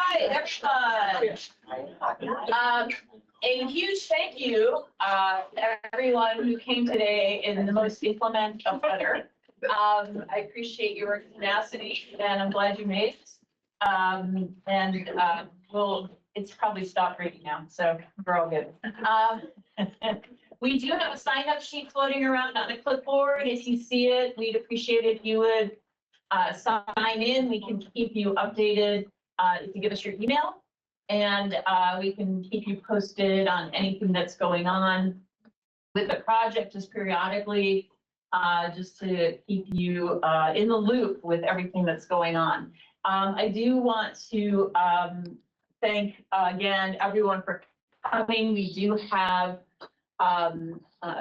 right, everyone. A huge thank you to everyone who came today in the most inclement of weather. I appreciate your tenacity, and I'm glad you made it. It's probably stopped raining now, so we're all good. We do have a sign-up sheet floating around on a clipboard. If you see it, we'd appreciate it if you would sign in. We can keep you updated if you give us your email, and we can keep you posted on anything that's going on with the project just periodically, just to keep you in the loop with everything that's going on. I do want to thank again everyone for coming. We do have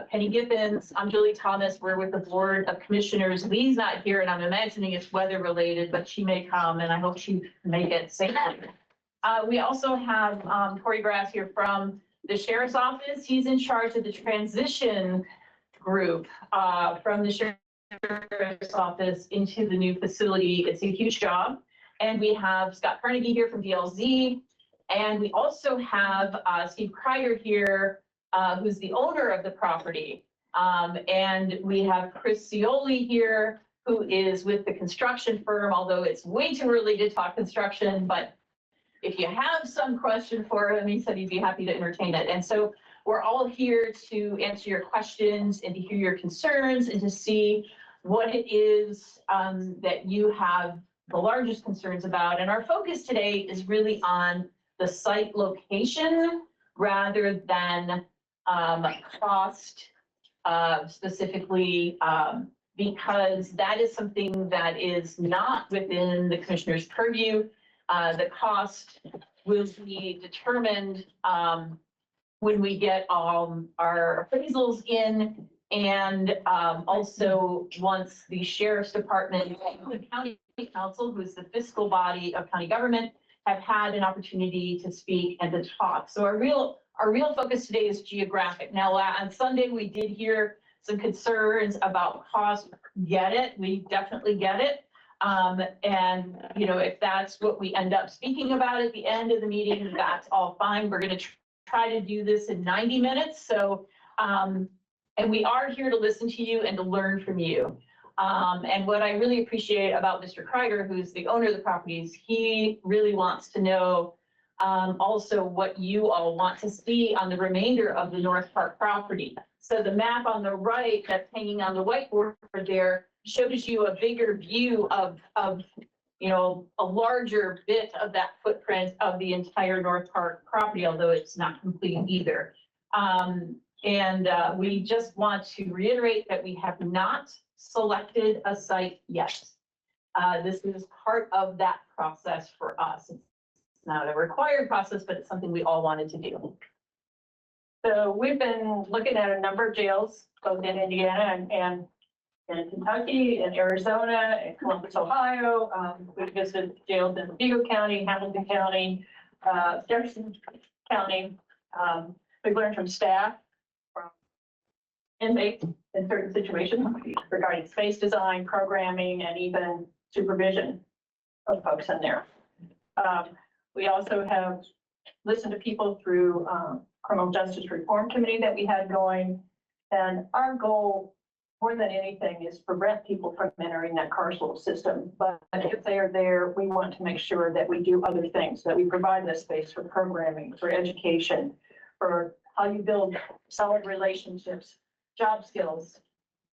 Penny Gibbons, I'm Julie Thomas. We're with the Board of Commissioners. Lee's not here, and I'm imagining it's weather related, but she may come, and I hope she make it safely. We also have Corey Grass here from the Sheriff's Office. He's in charge of the transition group from the Sheriff's Office into the new facility. It's a huge job. And we have Scott Carnegie here from DLZ. And we also have Steve Kreider here, who's the owner of the property. And we have Chris Cioli here, who is with the construction firm, although it's way too early to talk construction, but if you have some question for him, he said he'd be happy to entertain it. And so we're all here to answer your questions and to hear your concerns and to see what it is that you have the largest concerns about. And our focus today is really on the site location rather than cost specifically, because that is something that is not within the commissioner's purview. The cost will be determined when we get our appraisals in, and also once the Sheriff's Department and the County Council, who is the fiscal body of county government, have had an opportunity to speak and to talk. So our real focus today is geographic. Now, on Sunday, we did hear some concerns about cost. Get it? We definitely get it. And if that's what we end up speaking about at the end of the meeting, that's all fine. We're going to try to do this in 90 minutes. So, and we are here to listen to you and to learn from you. And what I really appreciate about Mr. Kreider, who's the owner of the properties, he really wants to know also what you all want to see on the remainder of the North Park property. So the map on the right that's hanging on the whiteboard there shows you a bigger view of a larger bit of that footprint of the entire North Park property, although it's not complete either. We just want to reiterate that we have not selected a site yet. This is part of that process for us. It's not a required process, but it's something we all wanted to do. So we've been looking at a number of jails, both in Indiana and in Kentucky, in Arizona, in Columbus, Ohio. We visited jails in Vigo County, Hamilton County, Jefferson County. We've learned from staff, from inmates in certain situations regarding space design, programming, and even supervision of folks in there. We also have listened to people through Criminal Justice Reform Committee that we had going. And our goal, more than anything, is to prevent people from entering that carceral system. But if they are there, we want to make sure that we do other things, that we provide this space for programming, for education, for how you build solid relationships, job skills,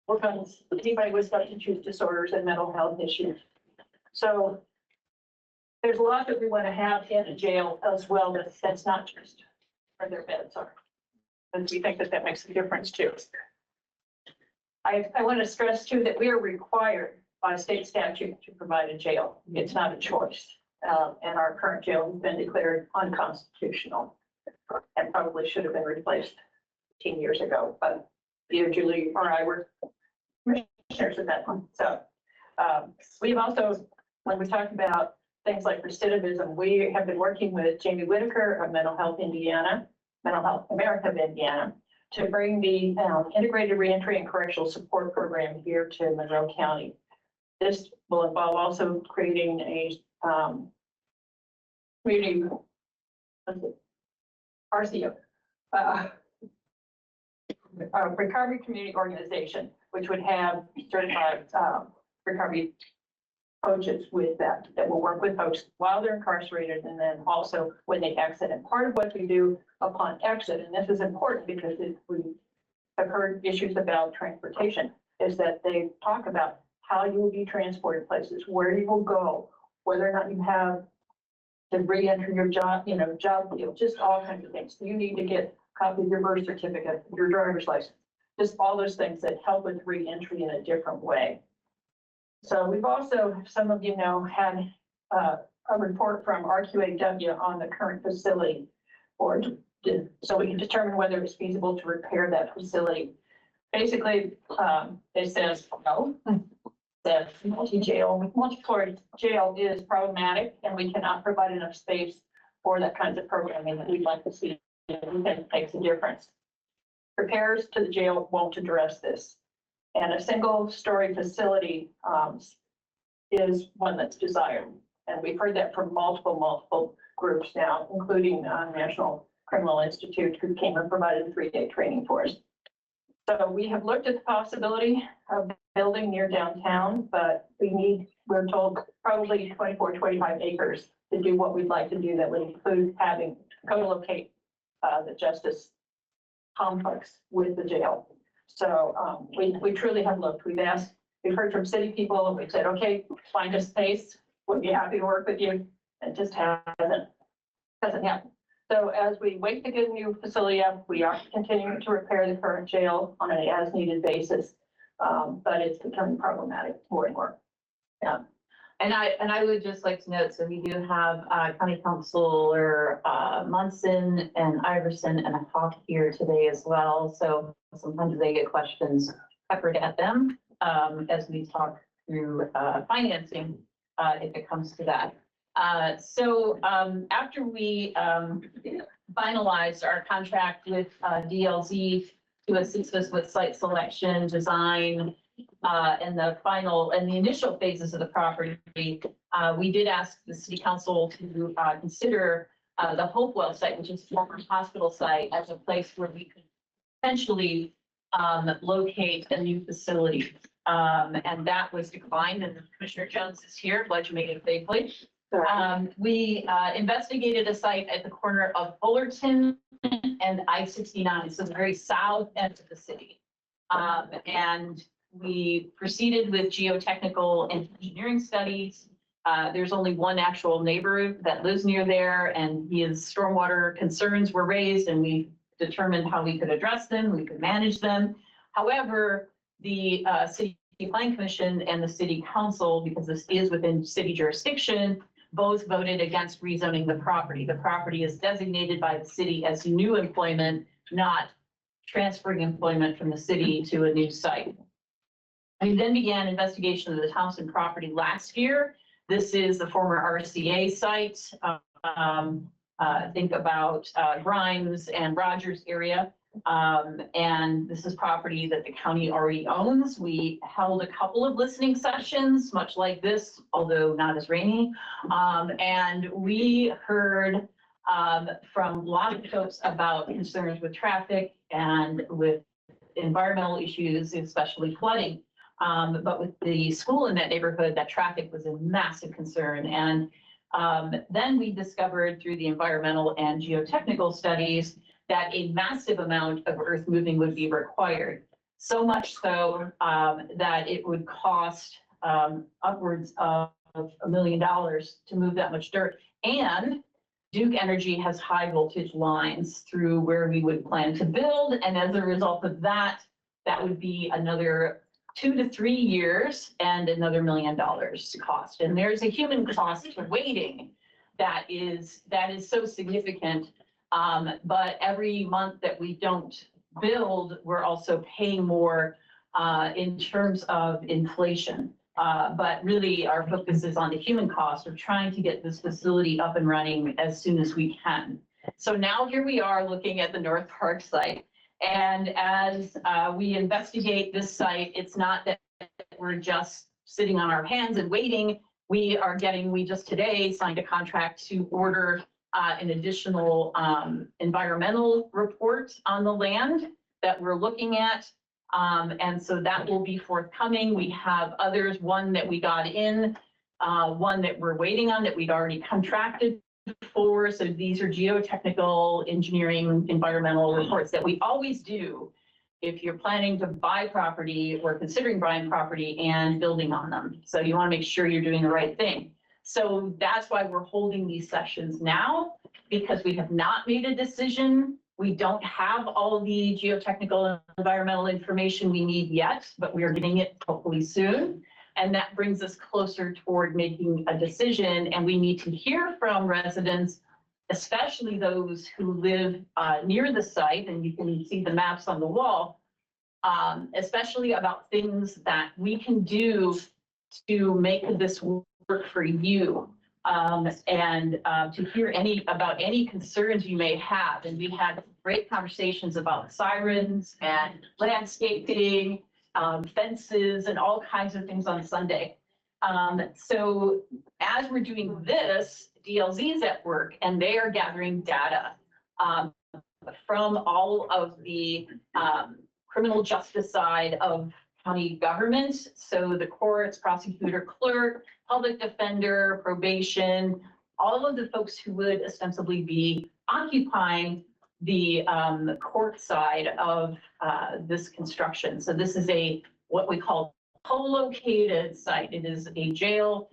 work on anybody with substance use disorders and mental health issues. So there's a lot that we want to have in a jail as well that's not just where their beds are. And we think that makes a difference too. I want to stress too that we are required by state statute to provide a jail. It's not a choice. And our current jail has been declared unconstitutional and probably should have been replaced 15 years ago. But either Julie or I were commissioners at that point. So we've also, when we talk about things like recidivism, we have been working with Jamie Whitaker of Mental Health America of Indiana, to bring the integrated reentry and correctional support program here to Monroe County. This will involve also creating a community, RCO, uh, a recovery community organization, which would have certified recovery coaches with that will work with folks while they're incarcerated and then also when they exit. And part of what we do upon exit, and this is important because we have heard issues about transportation, is that they talk about how you will be transported places, where you will go, whether or not you have to re-enter your job, job field, just all kinds of things. You need to get a copy of your birth certificate, your driver's license, just all those things that help with re-entry in a different way. So we've also, some of you know, had a report from RQAW on the current facility, so we can determine whether it's feasible to repair that facility. Basically, it says no. The multi-floor jail is problematic, and we cannot provide enough space for that kind of programming that we'd like to see. It makes a difference. Repairs to the jail won't address this. And a single-story facility is one that's desired. And we've heard that from multiple groups now, including National Criminal Institute, who came and provided a 3-day training for us. So we have looked at the possibility of building near downtown, but we're told probably 24, 25 acres to do what we'd like to do. That would include having co-locate the justice complex with the jail. So we truly have looked. We've heard from city people, and we've said, okay, find a space. We'll be happy to work with you. It just hasn't happened. So as we wait to get a new facility up, we are continuing to repair the current jail on an as-needed basis, but it's becoming problematic more and more. Yeah. And I would just like to note, so we do have County Councilor Munson and Iverson and Hawk here today as well. So sometimes they get questions peppered at them as we talk through financing if it comes to that. So after we finalized our contract with DLZ to assist us with site selection, design, and the initial phases of the property, we did ask the city council to consider the Hopewell site, which is a former hospital site, as a place where we could potentially locate a new facility. And that was declined, and Commissioner Jones is here, glad you made it safely. We investigated a site at the corner of Fullerton and I-69, so the very south end of the city. And we proceeded with geotechnical and engineering studies. There's only one actual neighbor that lives near there, and his stormwater concerns were raised, and we determined how we could address them, we could manage them. However, the City Planning Commission and the City Council, because this is within city jurisdiction, both voted against rezoning the property. The property is designated by the city as new employment, not transferring employment from the city to a new site. We then began investigation of the Thompson property last year. This is the former RCA site. Think about Grimes and Rogers area. And this is property that the county already owns. We held a couple of listening sessions, much like this, although not as rainy. And we heard from a lot of folks about concerns with traffic and with environmental issues, especially flooding. But with the school in that neighborhood, that traffic was a massive concern. And then we discovered through the environmental and geotechnical studies that a massive amount of earth moving would be required. So much so that it would cost upwards of $1 million to move that much dirt. And Duke Energy has high voltage lines through where we would plan to build. And as a result of that, that would be another 2 to 3 years and another $1 million cost. And there's a human cost to waiting that is so significant. But every month that we don't build, we're also paying more in terms of inflation. But really our focus is on the human cost of trying to get this facility up and running as soon as we can. So now here we are looking at the North Park site. And as we investigate this site, it's not that we're just sitting on our hands and waiting. we just today signed a contract to order an additional environmental report on the land that we're looking at. And so that will be forthcoming. We have others, one that we got in, one that we're waiting on that we'd already contracted for. So these are geotechnical engineering environmental reports that we always do if you're planning to buy property or considering buying property and building on them. So you want to make sure you're doing the right thing. So that's why we're holding these sessions now, because we have not made a decision. We don't have all the geotechnical and environmental information we need yet, but we are getting it hopefully soon. And that brings us closer toward making a decision. And we need to hear from residents, especially those who live near the site, and you can see the maps on the wall, especially about things that we can do to make this work for you, and to hear about any concerns you may have. And we had great conversations about sirens and landscaping, fences, and all kinds of things on Sunday. So as we're doing this, DLZ's at work, and they are gathering data from all of the criminal justice side of county government. So the courts, prosecutor, clerk, public defender, probation, all of the folks who would ostensibly be occupying the court side of this construction. So this is what we call co-located site. It is a jail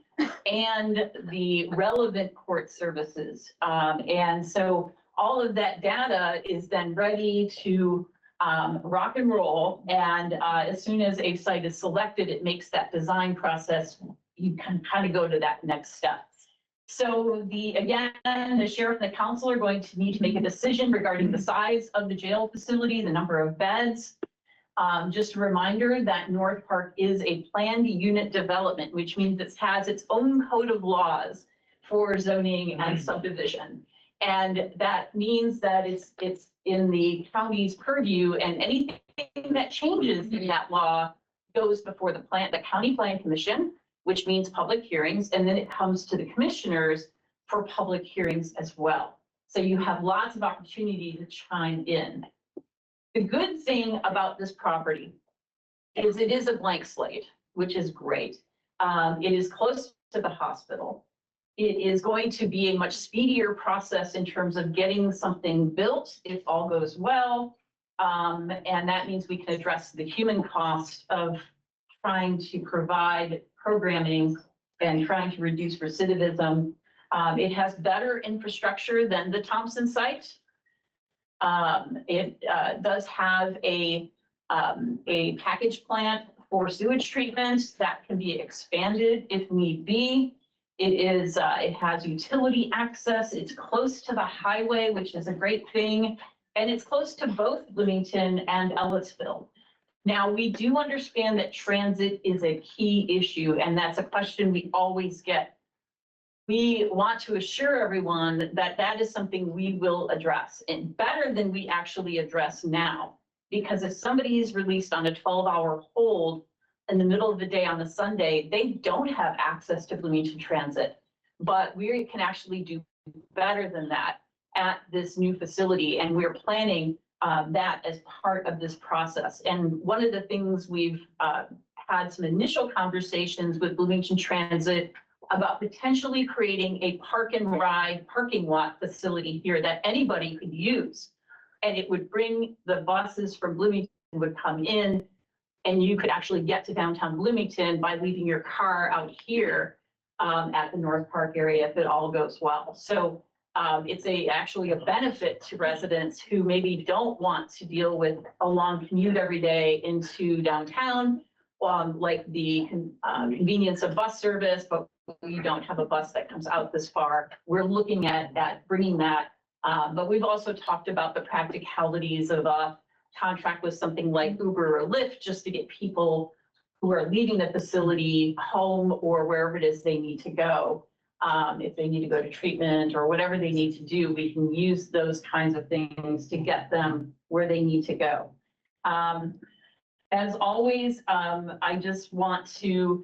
and the relevant court services. And so all of that data is then ready to rock and roll. And as soon as a site is selected, it makes that design process, you can kind of go to that next step. So again, the sheriff and the council are going to need to make a decision regarding the size of the jail facility, the number of beds. Just a reminder that North Park is a planned unit development, which means it has its own code of laws for zoning and subdivision. And that means that it's in the county's purview, and anything that changes in that law goes before the county plan commission, which means public hearings, and then it comes to the commissioners for public hearings as well. So you have lots of opportunity to chime in. The good thing about this property is it is a blank slate, which is great. It is close to the hospital. It is going to be a much speedier process in terms of getting something built if all goes well. And that means we can address the human cost of trying to provide programming and trying to reduce recidivism. It has better infrastructure than the Thompson site. It does have a package plant for sewage treatment that can be expanded if need be. It has utility access. It's close to the highway, which is a great thing. And it's close to both Bloomington and Ellisville. Now, we do understand that transit is a key issue, and that's a question we always get. We want to assure everyone that that is something we will address, and better than we actually address now. Because if somebody is released on a 12-hour hold in the middle of the day on a Sunday, they don't have access to Bloomington Transit. But we can actually do better than that at this new facility, and we're planning that as part of this process. And one of the things we've had some initial conversations with Bloomington Transit about potentially creating a park and ride parking lot facility here that anybody could use. And it would bring the buses from Bloomington would come in, and you could actually get to downtown Bloomington by leaving your car out here at the North Park area if it all goes well. So it's actually a benefit to residents who maybe don't want to deal with a long commute every day into downtown, like the convenience of bus service, but you don't have a bus that comes out this far. We're looking at bringing that, but we've also talked about the practicalities of a contract with something like Uber or Lyft just to get people who are leaving the facility home or wherever it is they need to go. If they need to go to treatment or whatever they need to do, we can use those kinds of things to get them where they need to go. As always, I just want to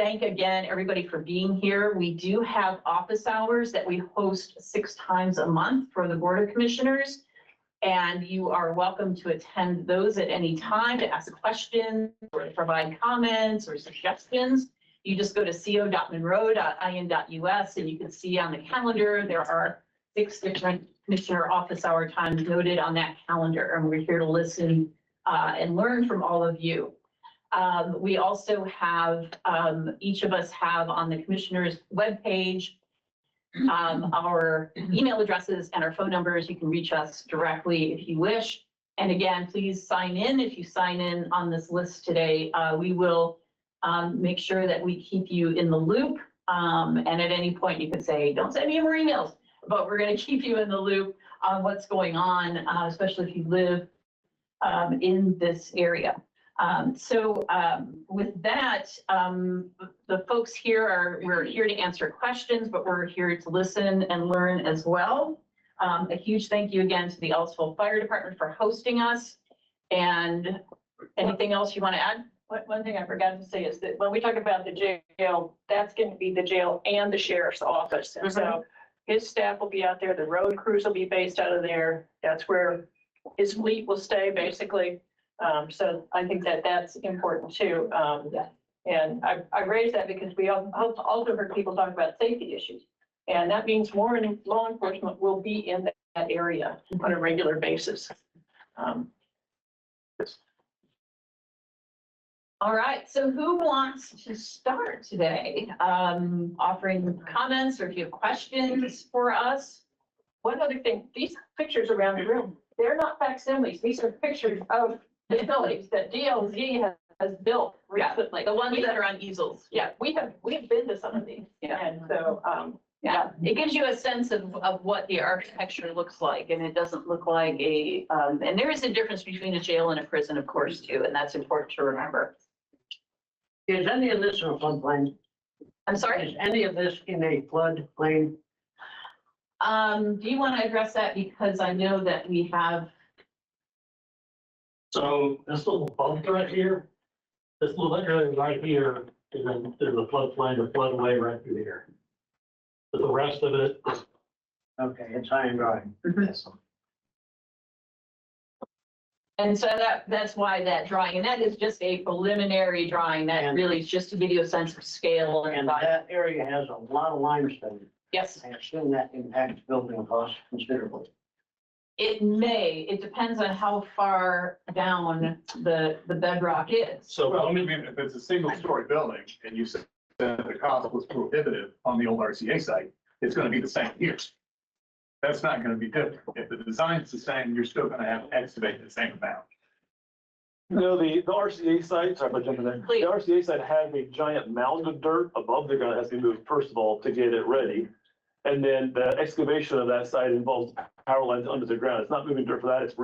thank again everybody for being here. We do have office hours that we host 6 times a month for the Board of Commissioners. And you are welcome to attend those at any time to ask questions or to provide comments or suggestions. You just go to co.monroe.in.us and you can see on the calendar, there are 6 different commissioner office hour times noted on that calendar. And we're here to listen and learn from all of you. We also have, each of us have on the commissioner's webpage, our email addresses and our phone numbers. You can reach us directly if you wish. And again, please sign in. If you sign in on this list today, we will make sure that we keep you in the loop. And at any point you could say, don't send me more emails, but we're going to keep you in the loop on what's going on, especially if you live in this area. With that, the folks here we're here to answer questions, but we're here to listen and learn as well. A huge thank you again to the Ellisville Fire Department for hosting us. And anything else you want to add? One thing I forgot to say is that when we talk about the jail, that's going to be the jail and the sheriff's office. And so his staff will be out there, the road crews will be based out of there. That's where his fleet will stay, basically. So I think that that's important too. And I raised that because we also heard people talk about safety issues. And that means more law enforcement will be in that area on a regular basis. All right, so who wants to start today? Offering comments, or if you have questions for us? One other thing, these pictures around the room, they're not facsimiles. These are pictures of the buildings that DLZ has built recently. The ones that are on easels. Yeah, we have been to some of these. Yeah. And so, Yeah, it gives you a sense of what the architecture looks like, and it doesn't look like and there is a difference between a jail and a prison, of course, too, and that's important to remember. Is any of this in a floodplain? I'm sorry? Is any of this in a floodplain? Do you want to address that? Because I know that we have, So this little bump right here, this little area right here, is in, there's a floodplain or floodway right through here. But the rest of it, Okay, it's high and dry. Yes. and so that's why that drawing, and that is just a preliminary drawing, that And- really is just to give you a sense of scale And and, that area has a lot of limestone. yes. I assume that impacts building costs considerably. It may, it depends on how far down the bedrock is. so Well, I mean, if it's a single-story building and you said that the cost was prohibitive on the old RCA site, it's gonna be the same here. That's not gonna be different. If the design's the same, you're still gonna have to excavate the same amount. No, the RCA site, sorry about jumping there. The Please. RCA site has a giant mound of dirt above the ground that has to be moved first of all to get it ready. And then the excavation of that site involves power lines under the ground. It's not moving dirt for that, it's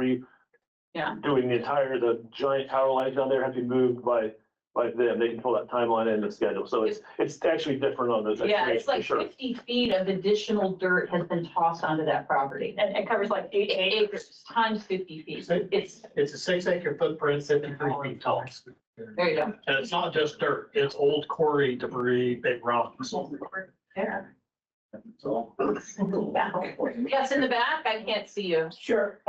Yeah. doing the giant power lines down there have to be moved by them. They control that timeline and the schedule. So it's actually different on those Yeah, excavations it's for like sure. 50 feet of additional dirt has been tossed onto that property. and it covers like 8 acres. Acres times 50 feet. It's, it's a 6-acre footprint, 53 feet tall. there you go. And it's not just dirt, it's old quarry debris, big rocks. There. So Yes, in the back, I can't see you. Sure.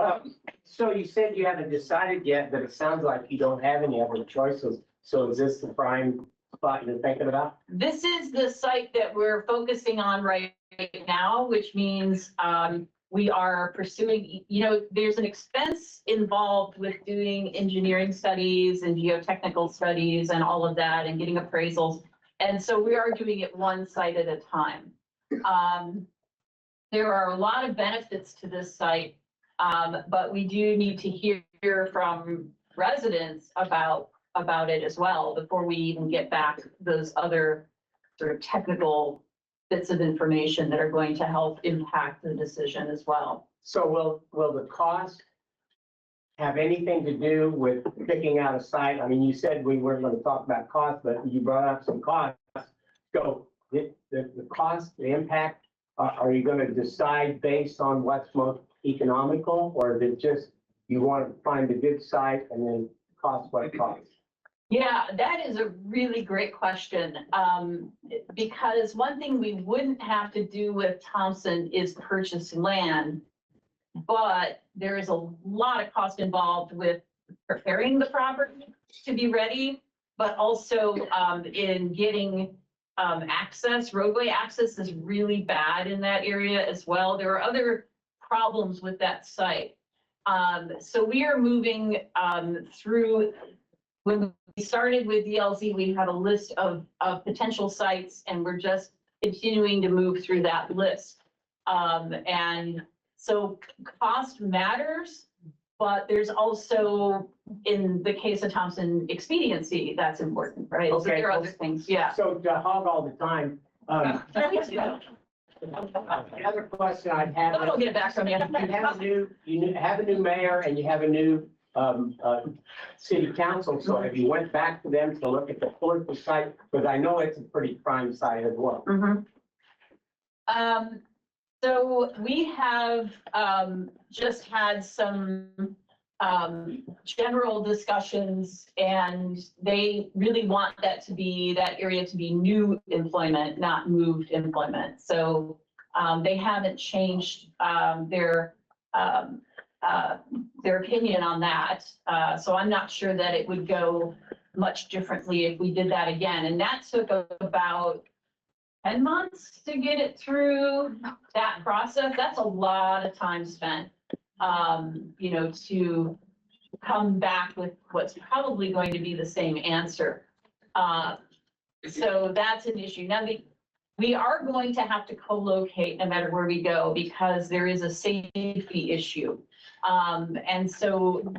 So you said you haven't decided yet, but it sounds like you don't have any other choices. So is this the prime spot you're thinking about? This is the site that we're focusing on right now, which means we are pursuing, there's an expense involved with doing engineering studies and geotechnical studies and all of that and getting appraisals. And so we are doing it one site at a time. There are a lot of benefits to this site, but we do need to hear from residents about it as well before we even get back those other sort of technical bits of information that are going to help impact the decision as well. So will the cost have anything to do with picking out a site? I mean, you said we weren't going to talk about cost, but you brought up some costs. So the cost, the impact, are you going to decide based on what's most economical, or is it just you want to find a good site and then cost what it costs? Yeah, that is a really great question. Because one thing we wouldn't have to do with Thompson is purchase land. But there is a lot of cost involved with preparing the property to be ready, but also in getting access. Roadway access is really bad in that area as well. There are other problems with that site. So we are moving through. When we started with DLZ, we had a list of potential sites, and we're just continuing to move through that list. And so cost matters, but there's also, in the case of Thompson, expediency that's important, right? So Okay. there are other things, yeah. So to hog all the time, the other question I have. I'll get it back from you. You have a new mayor and you have a new city council, so if you went back to them to look at the political site, because I know it's a pretty prime site as well. Mhm. So we have just had some general discussions, and they really want that area to be new employment, not moved employment. So they haven't changed their opinion on that. So I'm not sure that it would go much differently if we did that again. And that took about 10 months to get it through that process. That's a lot of time spent, to come back with what's probably going to be the same answer. So that's an issue. Now, we are going to have to co-locate no matter where we go, because there is a safety issue. And so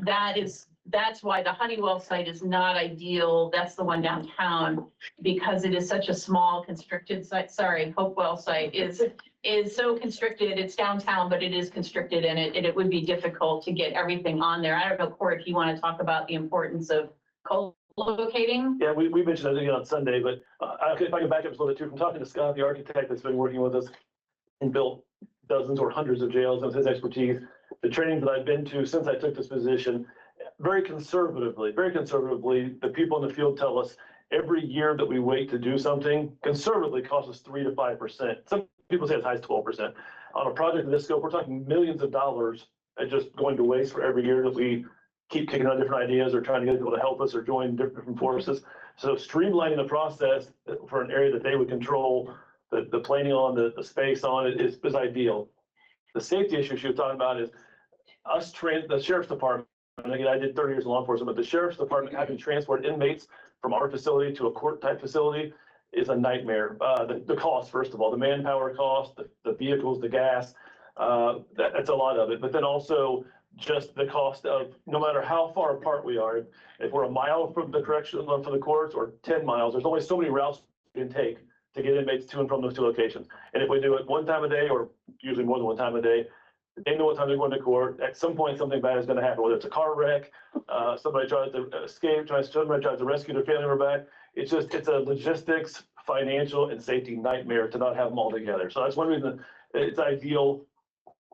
that's why the Honeywell site is not ideal. That's the one downtown, because it is such a small constricted site. Sorry, Hopewell site is so constricted. It's downtown, but it is constricted, and it would be difficult to get everything on there. I don't know, Court, if you want to talk about the importance of co-locating. Yeah, we mentioned that again on Sunday, but if I can back up just a little bit too, from talking to Scott, the architect that's been working with us and built dozens or hundreds of jails, and his expertise, the trainings that I've been to since I took this position, very conservatively, the people in the field tell us every year that we wait to do something conservatively costs us 3 to 5%. Some people say as high as 12%. On a project of this scope, we're talking millions of dollars just going to waste for every year that we keep kicking out different ideas or trying to get people to help us or join different forces. So streamlining the process for an area that they would control, the planning on, the space on it is ideal. The safety issue she was talking about is the sheriff's department. And again, I did 30 years in law enforcement, but the sheriff's department having to transport inmates from our facility to a court type facility is a nightmare. The cost, first of all, the manpower cost, the vehicles, the gas, that's a lot of it. But then also just the cost of, no matter how far apart we are, if we're a mile from the correction, from the courts, or 10 miles, there's only so many routes we can take to get inmates to and from those two locations. And if we do it one time a day, or usually more than one time a day, they know what time they're going to court. At some point, something bad is going to happen, whether it's a car wreck, somebody tries to escape, somebody tries to rescue their family member back. It's a logistics, financial, and safety nightmare to not have them all together. So that's one reason it's ideal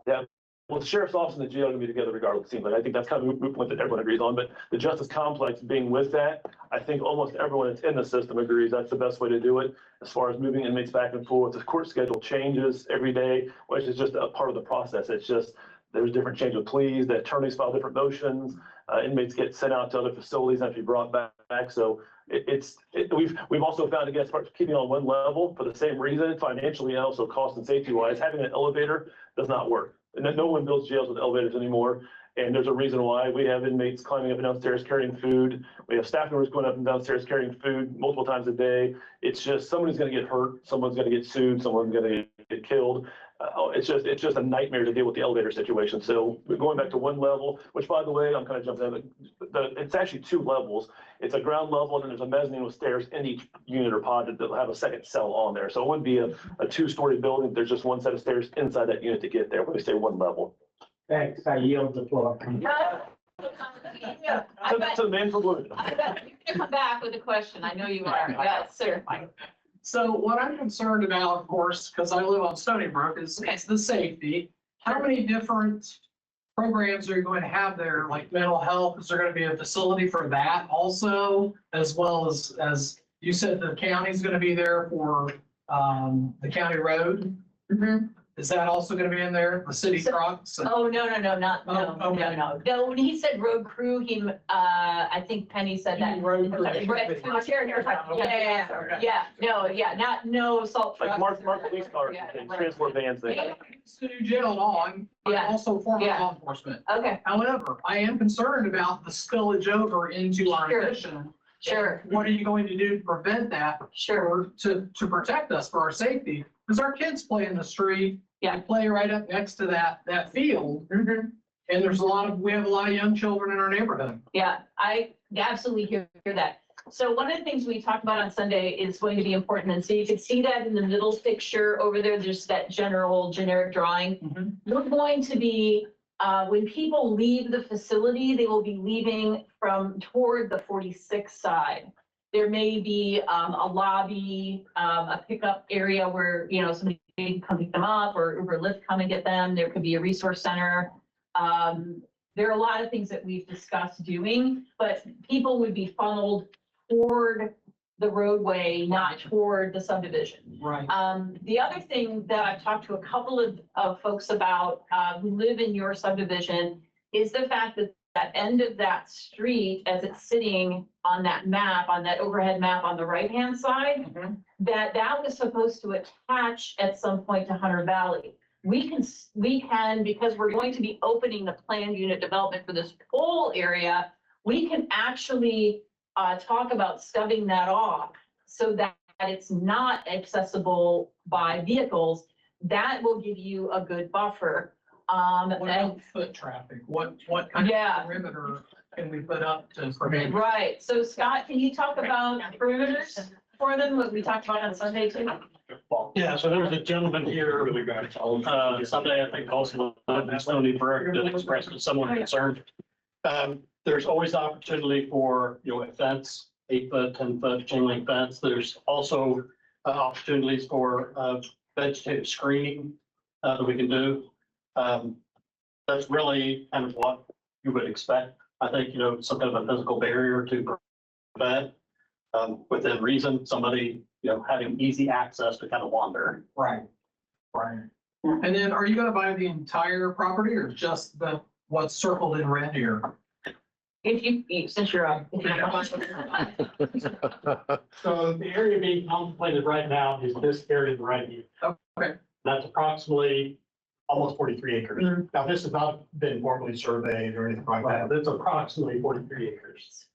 that, well, the sheriff's office and the jail are going to be together regardless, it seems like. I think that's kind of a point that everyone agrees on, but the justice complex being with that, I think almost everyone that's in the system agrees that's the best way to do it. As far as moving inmates back and forth, the court schedule changes every day, which is just a part of the process. It's just, there's different change of pleas, the attorneys file different motions, inmates get sent out to other facilities and have to be brought back. So we've also found, again, as far as keeping on one level for the same reason, financially and also cost and safety wise, having an elevator does not work. And no one builds jails with elevators anymore. And there's a reason why. We have inmates climbing up and downstairs carrying food. We have staff members going up and downstairs carrying food multiple times a day. It's just, somebody's going to get hurt, someone's going to get sued, someone's going to get killed. It's just a nightmare to deal with the elevator situation. So we're going back to one level, which, by the way, I'm kind of jumping in, but it's actually 2 levels. It's a ground level, and then there's a mezzanine with stairs in each unit or pod that will have a second cell on there. So it wouldn't be a 2-story building. There's just one set of stairs inside that unit to get there when we say one level. Thanks, I yield the floor. Yeah, To the man for wood. I bet you're gonna come back with a question. I know you are. Yes, sir. So what I'm concerned about, of course, because I live on Stony Brook, is the safety. How many different programs are you going to have there, like mental health? Is there gonna be a facility for that also? As well as you said, the county's gonna be there for, the county road? Mhm. Is that also gonna be in there, the city So- trucks? Oh, no, no. Oh, okay. No, when he said road crew, I think Penny said that. Road crew. Right, yeah, no salt Like trucks. Mark police cars Yeah, and things, right. transport vans, I things. don't used to do jail at all. I'm Yeah. also former Yeah. law enforcement. Okay, However, I am concerned about the spillage over into our Sure. addition. sure, What are you going to do to prevent that sure. or to protect us for our safety? Because our kids play in the street. Yeah. They play right up next to that field. Mhm. And we have a lot of young children in our neighborhood. Yeah, I absolutely hear that. So one of the things we talked about on Sunday is going to be important. And so you can see that in the middle picture over there, there's that generic drawing. We're going to be, when people leave the facility, they will be leaving from toward the 46 side. There may be a lobby, a pickup area where, somebody can come pick them up or Uber Lyft come and get them. There could be a resource center. There are a lot of things that we've discussed doing, but people would be funneled toward the roadway, not toward the subdivision. Right. The other thing that I've talked to a couple of folks about, who live in your subdivision, is the fact that that end of that street, as it's sitting on that map, on that overhead map on the right-hand side, that was supposed to attach at some point to Hunter Valley. We can, because we're going to be opening the planned unit development for this whole area, we can actually talk about stubbing that off so that it's not accessible by vehicles. That will give you a good buffer. What And about foot traffic? What kind Yeah. of perimeter can we put up to prevent? right, so Scott, can you talk about perimeters for them, what we talked about on Sunday too? Yeah, so there was a gentleman here, Sunday, I think also, Tony Burke, that expressed similar concern. There's always opportunity for, a fence, 8-foot, 10-foot chain link fence. There's also opportunities for vegetative screening that we can do. That's really kind of what you would expect. I think, some kind of a physical barrier to prevent, within reason, somebody, having easy access to kind of wander. Right. Right. And then are you gonna buy the entire property or just what's circled in red here? Since you're up. So the area being contemplated right now is this area right here. Okay. That's approximately almost 43 acres. Mhm. Now, this has not been formally surveyed or anything like that. It's approximately 43 acres.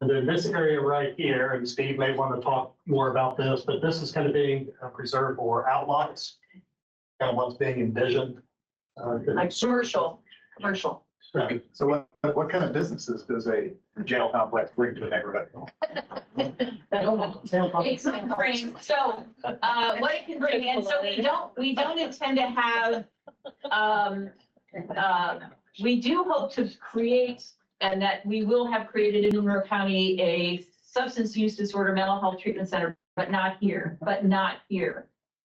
And then this area right here, and Steve may want to talk more about this, but this is kind of being preserved for outlots, kind of what's being envisioned. Like commercial. So what kind of businesses does a jail complex bring to the neighborhood? It's a frame, so, what it can bring in, so we don't intend to have, we do hope to create, and that we will have created in Monroe County, a substance use disorder mental health treatment center, but not here.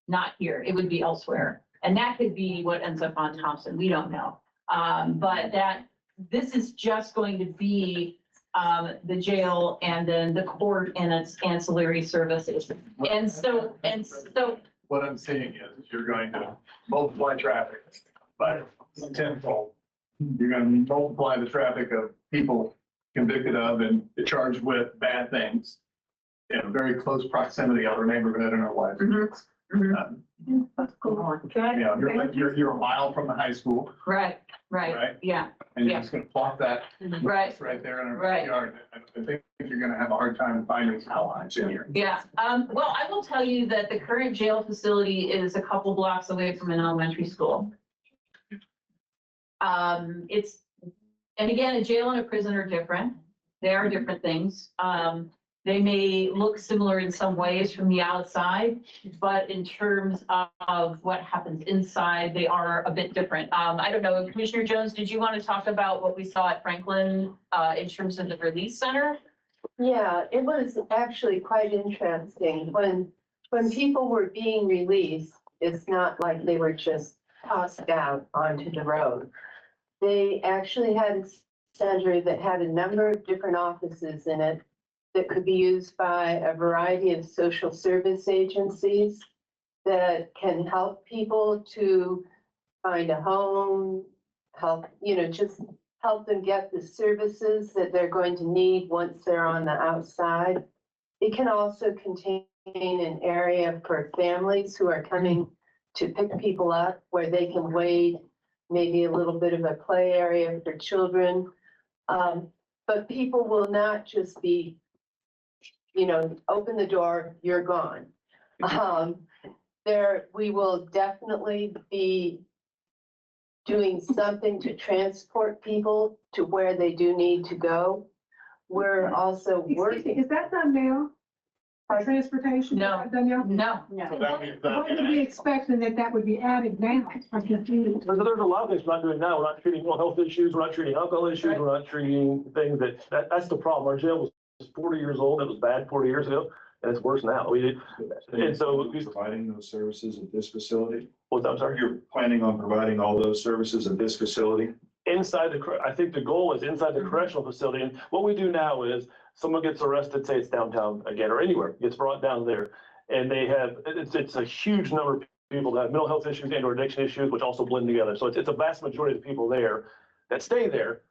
It would be elsewhere. And that could be what ends up on Thompson, we don't know. But this is just going to be, the jail and then the court and its ancillary services. And so, What I'm seeing is you're going to multiply traffic by tenfold. You're going to multiply the traffic of people convicted of and charged with bad things in a very close proximity of our neighborhood and our lives. You're a mile from the high school, right, Right. yeah, and you're Yeah. just gonna plot that right. right there in our Right. backyard. I think you're gonna have a hard time finding outlines in here. Yeah, well, I will tell you that the current jail facility is a couple blocks away from an elementary school. And again, a jail and a prison are different. They are different things. They may look similar in some ways from the outside, but in terms of what happens inside, they are a bit different. I don't know, Commissioner Jones, did you want to talk about what we saw at Franklin, in terms of the release center? Yeah, it was actually quite interesting. When people were being released, it's not like they were just tossed out onto the road. they actually had a center that had a number of different offices in it that could be used by a variety of social service agencies that can help people to find a home, help, just help them get the services that they're going to need once they're on the outside. It can also contain an area for families who are coming to pick people up where they can wait, maybe a little bit of a play area for children. But people will not just be, open the door, you're gone. We will definitely be doing something to transport people to where they do need to go. We're also working. Is that done now? For transportation? Is No. that done now? No, So that means that- Why would we expecting that would be added now? I'm confused. There's a lot of things we're not doing now. We're not treating mental health issues. We're not treating alcohol issues. We're not treating things that's the problem. Our jail was 40 years old. It was bad 40 years ago, and it's worse now. And so You're providing those services at this facility? I'm sorry. You're planning on providing all those services at this facility? I think the goal is inside the correctional facility. And what we do now is someone gets arrested, say it's downtown again or anywhere, gets brought down there. And it's a huge number of people that have mental health issues and or addiction issues, which also blend together. So it's a vast majority of the people there that stay there.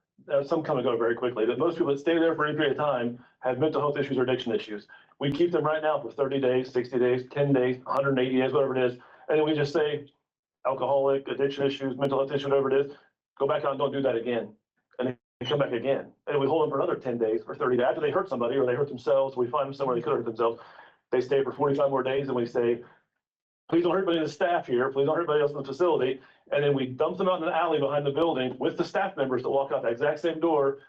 Some come and go very quickly, but most people that stay there for any period of time have mental health issues or addiction issues. We keep them right now for 30 days, 60 days, 10 days, 180 days, whatever it is. And then we just say alcoholic, addiction issues, mental health issues, whatever it is, go back out and don't do that again. And they come back again. And we hold them for another 10 days or 30 days. After they hurt somebody or they hurt themselves, we find them somewhere they could hurt themselves. They stay for 45 more days and we say, please don't hurt anybody in the staff here. Please don't hurt anybody else in the facility. And then we dump them out in an alley behind the building with the staff members that walk out the exact same door.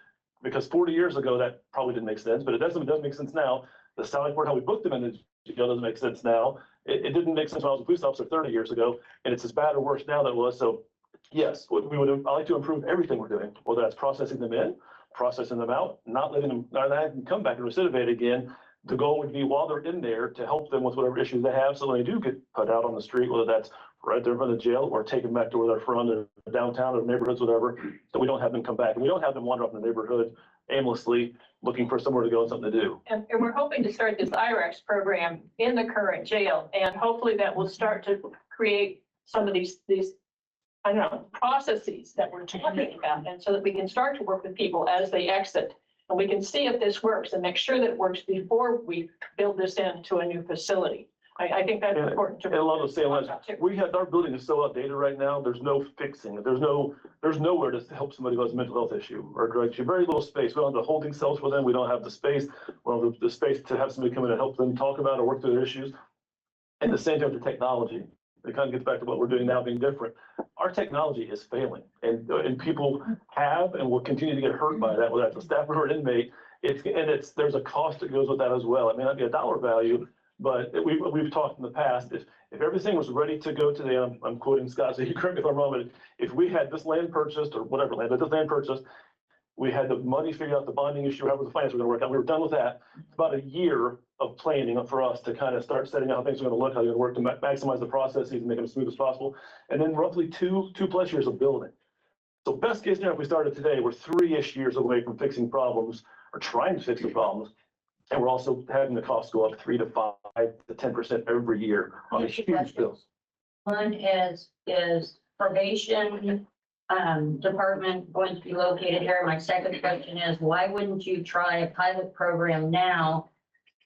Because 40 years ago, that probably didn't make sense, but it does make sense now. The salary board, how we booked them in the jail doesn't make sense now. It didn't make sense when I was a police officer 30 years ago, and it's as bad or worse now than it was. So yes, I like to improve everything we're doing, whether that's processing them in, processing them out, not letting them come back and recidivate again. The goal would be while they're in there to help them with whatever issues they have. So when they do get put out on the street, whether that's right there in front of the jail or taken back to where they're from, the downtown or neighborhoods, whatever, that we don't have them come back. And we don't have them wander off in the neighborhood aimlessly looking for somewhere to go and something to do. And we're hoping to start this IREX program in the current jail, and hopefully that will start to create some of these, I don't know, processes that we're talking about, and so that we can start to work with people as they exit. And we can see if this works and make sure that it works before we build this into a new facility. I think that's important to. And along the same lines, our building is so outdated right now, there's no fixing it. There's nowhere to help somebody who has a mental health issue or drug issue. Very little space. We don't have the holding cells for them. We don't have the space. We don't have the space to have somebody come in and help them talk about or work through their issues. And the same thing with the technology. It kind of gets back to what we're doing now being different. Our technology is failing and people have and will continue to get hurt by that, whether that's a staff or an inmate. There's a cost that goes with that as well. It may not be a dollar value, but we've talked in the past, if everything was ready to go today, I'm quoting Scott, so you correct me if I'm wrong, but if we had this land purchased or whatever land, but this land purchased, we had the money figured out, the bonding issue, however the finance were gonna work out, we were done with that. About a year of planning for us to kind of start setting out how things are gonna look, how they're gonna work to maximize the processes and make them as smooth as possible. And then roughly two plus years of building. So best case scenario, if we started today, we're 3-ish years away from fixing problems or trying to fix the problems. And we're also having the costs go up 3 to 5 to 10% every year on these huge bills. One is probation department going to be located here? My second question is, why wouldn't you try a pilot program now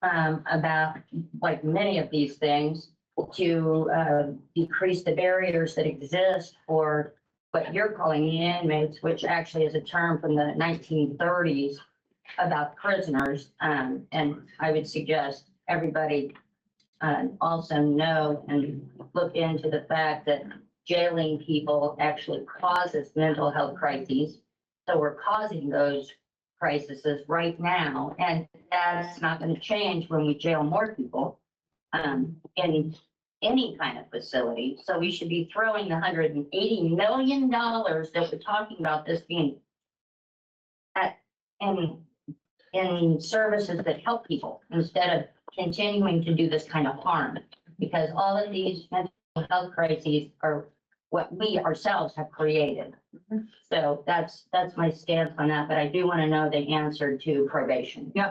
about, like many of these things, to decrease the barriers that exist for what you're calling the inmates, which actually is a term from the 1930s about prisoners. And I would suggest everybody also know and look into the fact that jailing people actually causes mental health crises. So we're causing those crises right now, and that's not going to change when we jail more people in any kind of facility. So we should be throwing the $180 million that we're talking about this being in services that help people instead of continuing to do this kind of harm, because all of these mental health crises are what we ourselves have created. So that's my stance on that, but I do want to know the answer to probation. Do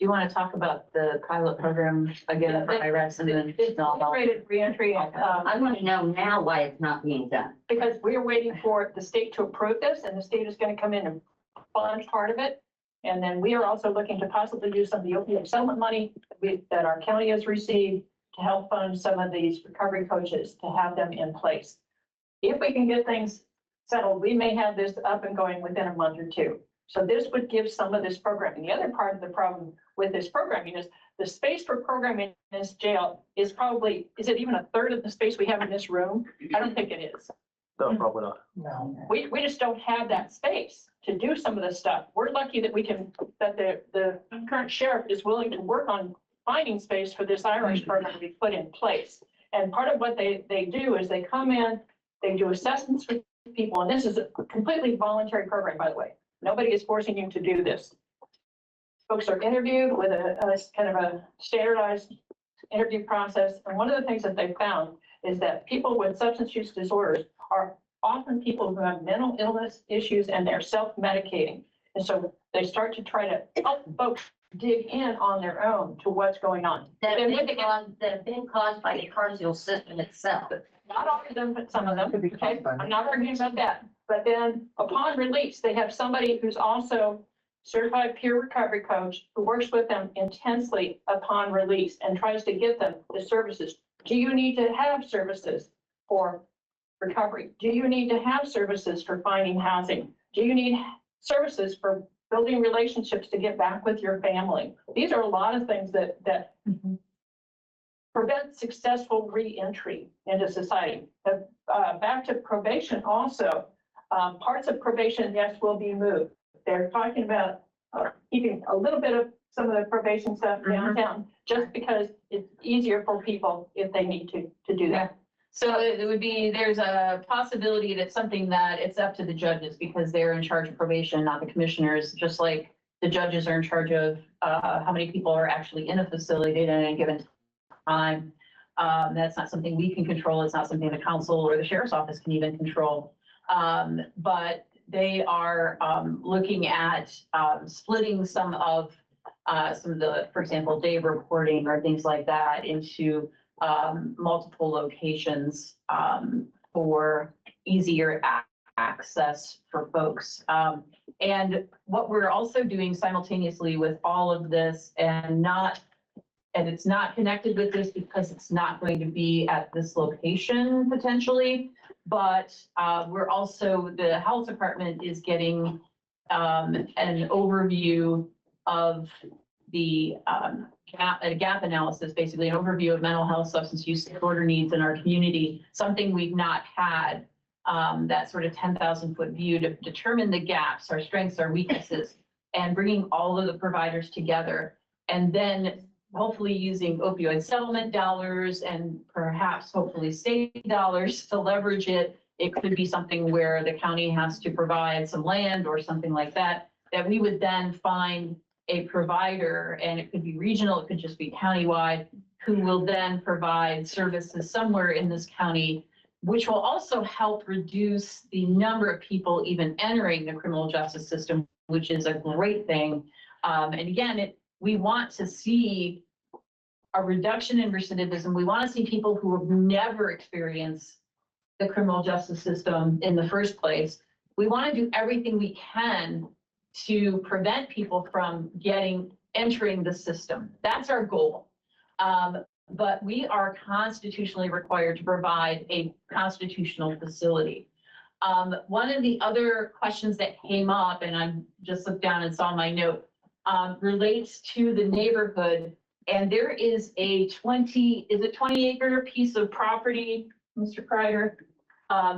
you want to talk about the pilot program again for IRES and then? Integrated reentry, I want to know now why it's not being done. because we're waiting for the state to approve this, and the state is gonna come in and fund part of it. And then we are also looking to possibly use some of the opioid settlement money that our county has received to help fund some of these recovery coaches, to have them in place. If we can get things settled, we may have this up and going within a month or two. So this would give some of this programming. The other part of the problem with this programming is the space for programming in this jail is probably, is it even a third of the space we have in this room? I don't think it is. No, probably not. No. We just don't have that space to do some of this stuff. We're lucky that we can, that the current sheriff is willing to work on finding space for this Irish program to be put in place. And part of what they do is they come in, they do assessments for people, and this is a completely voluntary program, by the way. Nobody is forcing you to do this. Folks are interviewed with a kind of a standardized interview process. And one of the things that they found is that people with substance use disorders are often people who have mental illness issues and they're self-medicating. And so they start to try to help folks dig in on their own to what's going on. That have been caused by the carceral system itself. Not all of them, but some of them. Okay, I'm not arguing about that. But then upon release, they have somebody who's also certified peer recovery coach who works with them intensely upon release and tries to get them the services. Do you need to have services for recovery? Do you need to have services for finding housing? Do you need services for building relationships to get back with your family? These are a lot of things that prevent successful re-entry into society. Back to probation also, parts of probation, yes, will be moved. They're talking about keeping a little bit of some of the probation stuff downtown, just because it's easier for people if they need to do that. So it would be, there's a possibility that something that it's up to the judges because they're in charge of probation, not the commissioners, just like the judges are in charge of how many people are actually in a facility at any given time. That's not something we can control. It's not something the council or the sheriff's office can even control. But they are looking at splitting some of the, for example, day reporting or things like that into multiple locations for easier access for folks. And what we're also doing simultaneously with all of this and it's not connected with this because it's not going to be at this location potentially, but we're also, the health department is getting an overview of the gap analysis, basically an overview of mental health, substance use disorder needs in our community, something we've not had, that sort of 10,000 foot view to determine the gaps, our strengths, our weaknesses, and bringing all of the providers together. And then hopefully using opioid settlement dollars and perhaps hopefully state dollars to leverage it. It could be something where the county has to provide some land or something like that, that we would then find a provider, and it could be regional, it could just be countywide, who will then provide services somewhere in this county, which will also help reduce the number of people even entering the criminal justice system, which is a great thing. And again, we want to see a reduction in recidivism. We want to see people who have never experienced the criminal justice system in the first place. We want to do everything we can to prevent people from entering the system. That's our goal. But we are constitutionally required to provide a constitutional facility. One of the other questions that came up, and I just looked down and saw my note, relates to the neighborhood. And there is a 20 acre piece of property, Mr. Kreider,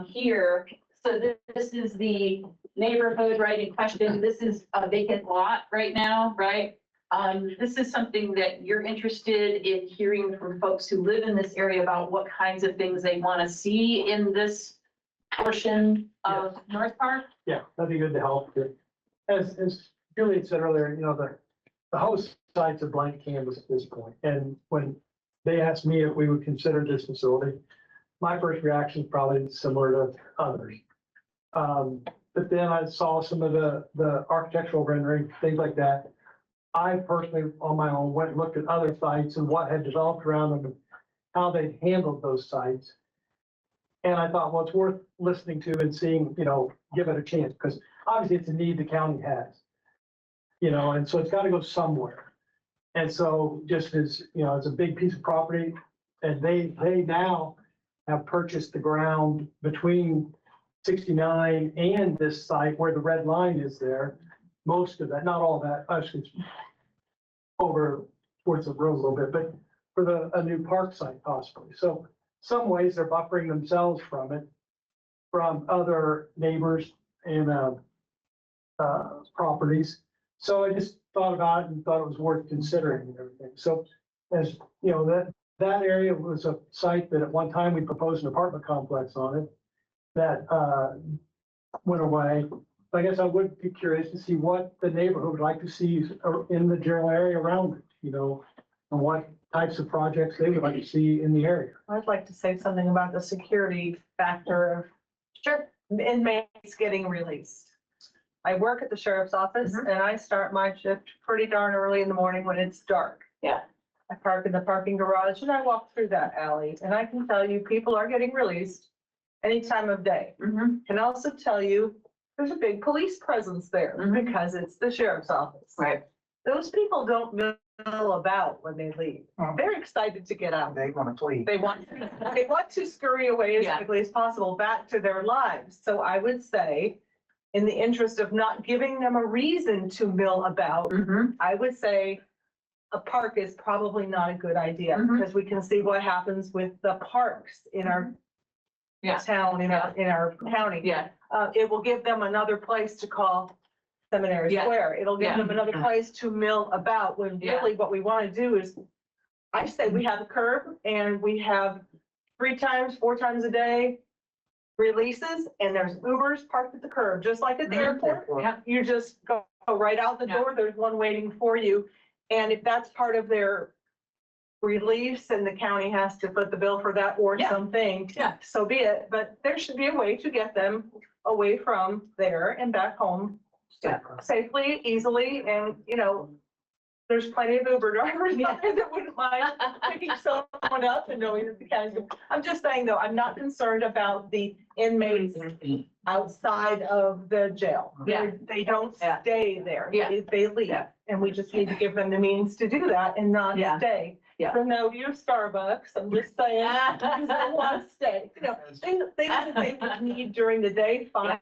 here. So this is the neighborhood right in question. This is a vacant lot right now, right? This is something that you're interested in hearing from folks who live in this area about what kinds of things they want to see in this portion of North Park. Yeah, that'd be good to help. As Julie had said earlier, the host site's a blank canvas at this point. And when they asked me if we would consider this facility, my first reaction is probably similar to others. But then I saw some of the architectural rendering, things like that. I personally, on my own, went and looked at other sites and what had developed around them and how they handled those sites. And I thought, well, it's worth listening to and seeing, give it a chance, because obviously it's a need the county has. And so it's got to go somewhere. And so just as, it's a big piece of property, and they now have purchased the ground between 69 and this site where the red line is there. Most of that, not all that, actually over towards the road a little bit, but for a new park site possibly. So some ways they're buffering themselves from it, from other neighbors and properties. So I just thought about it and thought it was worth considering and everything. So as you know, that area was a site that at one time we proposed an apartment complex on it that went away. I guess I would be curious to see what the neighborhood would like to see in the general area around it, and what types of projects they would like to see in the area. I'd like to say something about the security factor of inmates getting released. I work at the sheriff's office and I start my shift pretty darn early in the morning when it's dark. Yeah. I park in the parking garage and I walk through that alley, and I can tell you, people are getting released any time of day. Can also tell you, there's a big police presence there because it's the sheriff's office. Right. Those people don't mill about when they leave. They're excited to get out. They want to flee. They want to scurry away as Yeah. quickly as possible back to their lives. So I would say, in the interest of not giving them a reason to mill about, I would say a park is probably not a good idea, because we can see what happens with the parks in our Yeah. town, in our county. Yeah. It will give them another place to call Seminary Yeah. Square. It'll give Yeah. them another place to mill about, when Yeah. really what we want to do is, I say we have a curb and we have 4 times a day releases, and there's Ubers parked at the curb, just like at the airport. Yeah. You just go right out the Yeah. door, there's one waiting for you. And if that's part of their release and the county has to foot the bill for that or Yeah. something, Yeah. so be it. But there should be a way to get them away from there and back home Yeah. safely, easily, and, there's plenty of Uber drivers out there that wouldn't mind picking someone up and knowing that the county's. I'm just saying, though, I'm not concerned about the inmates outside of the jail. Yeah. They don't Yeah. stay there. Yeah. They leave. Yeah. And we just need to give them the means to do that and not Yeah. stay. Yeah. So no, you Starbucks, I'm just saying, because they want to stay. Things that they would need during the day, fine,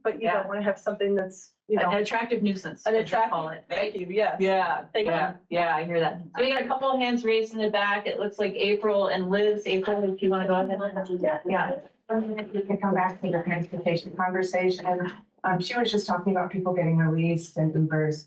but you Yeah. don't want to have something that's, An attractive nuisance. an as they call attractive. it, right? Thank you, yes. Yeah, Thank you. yeah, I hear that. So we got a couple of hands raised in the back. It looks like April and Liz. April, if you want to go ahead. Yeah. We can come back to the transportation conversation. She was just talking about people getting released and Ubers.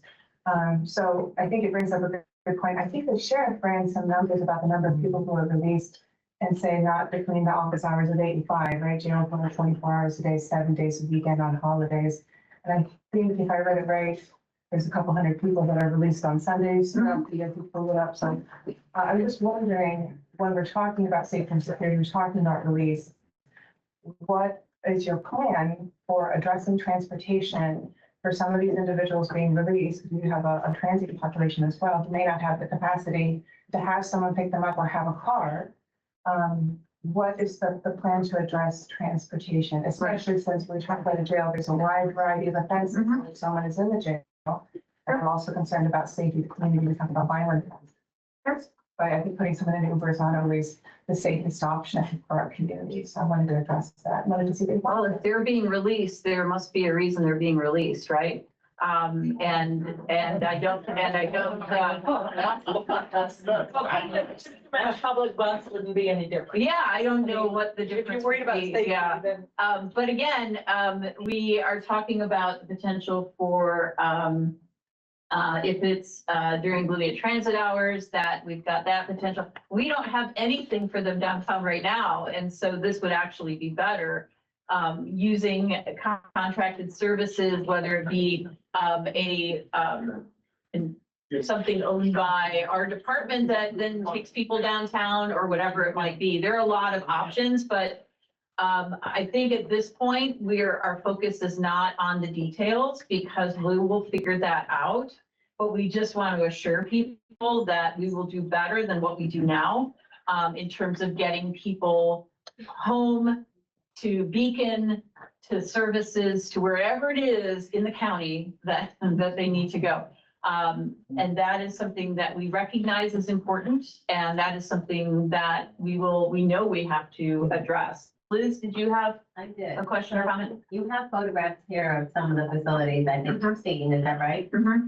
So I think it brings up a good point. I think the sheriff ran some numbers about the number of people who are released and say not between the office hours of 8 and 5, right? Jail for 24 hours a day, 7 days a weekend on holidays. And I think if I read it right, there's a couple hundred people that are released on Sundays. You get to pull it up. So I'm just wondering, when we're talking about safety and security, we're talking about release. What is your plan for addressing transportation for some of these individuals being released? You have a transient population as well, who may not have the capacity to have someone pick them up or have a car. What is the plan to address transportation, especially since we're talking about a jail, there's a wide variety of offenses when someone is in the jail. And I'm also concerned about safety of the community. We talk about violent offenses. But I think putting someone in Uber is not always the safest option for our community. So I wanted to address that. Wanted to see if Well, if they're being released, there must be a reason they're being released, right? And I don't. Public bus wouldn't be any different. Yeah, I don't know what the If you're difference worried would about be. safety, Yeah. then. But again, we are talking about the potential for, if it's during Blue Transit hours, that we've got that potential. We don't have anything for them downtown right now, and so this would actually be better. Using contracted services, whether it be something owned by our department that then takes people downtown or whatever it might be. There are a lot of options, but I think at this point, our focus is not on the details because we will figure that out. But we just want to assure people that we will do better than what we do now in terms of getting people home to Beacon, to services, to wherever it is in the county that they need to go. And that is something that we recognize is important, and that is something that we know we have to address. Liz, did you have I did. a question or comment? You have photographs here of some of the facilities I think you're seeing, is that right? Mm-hmm.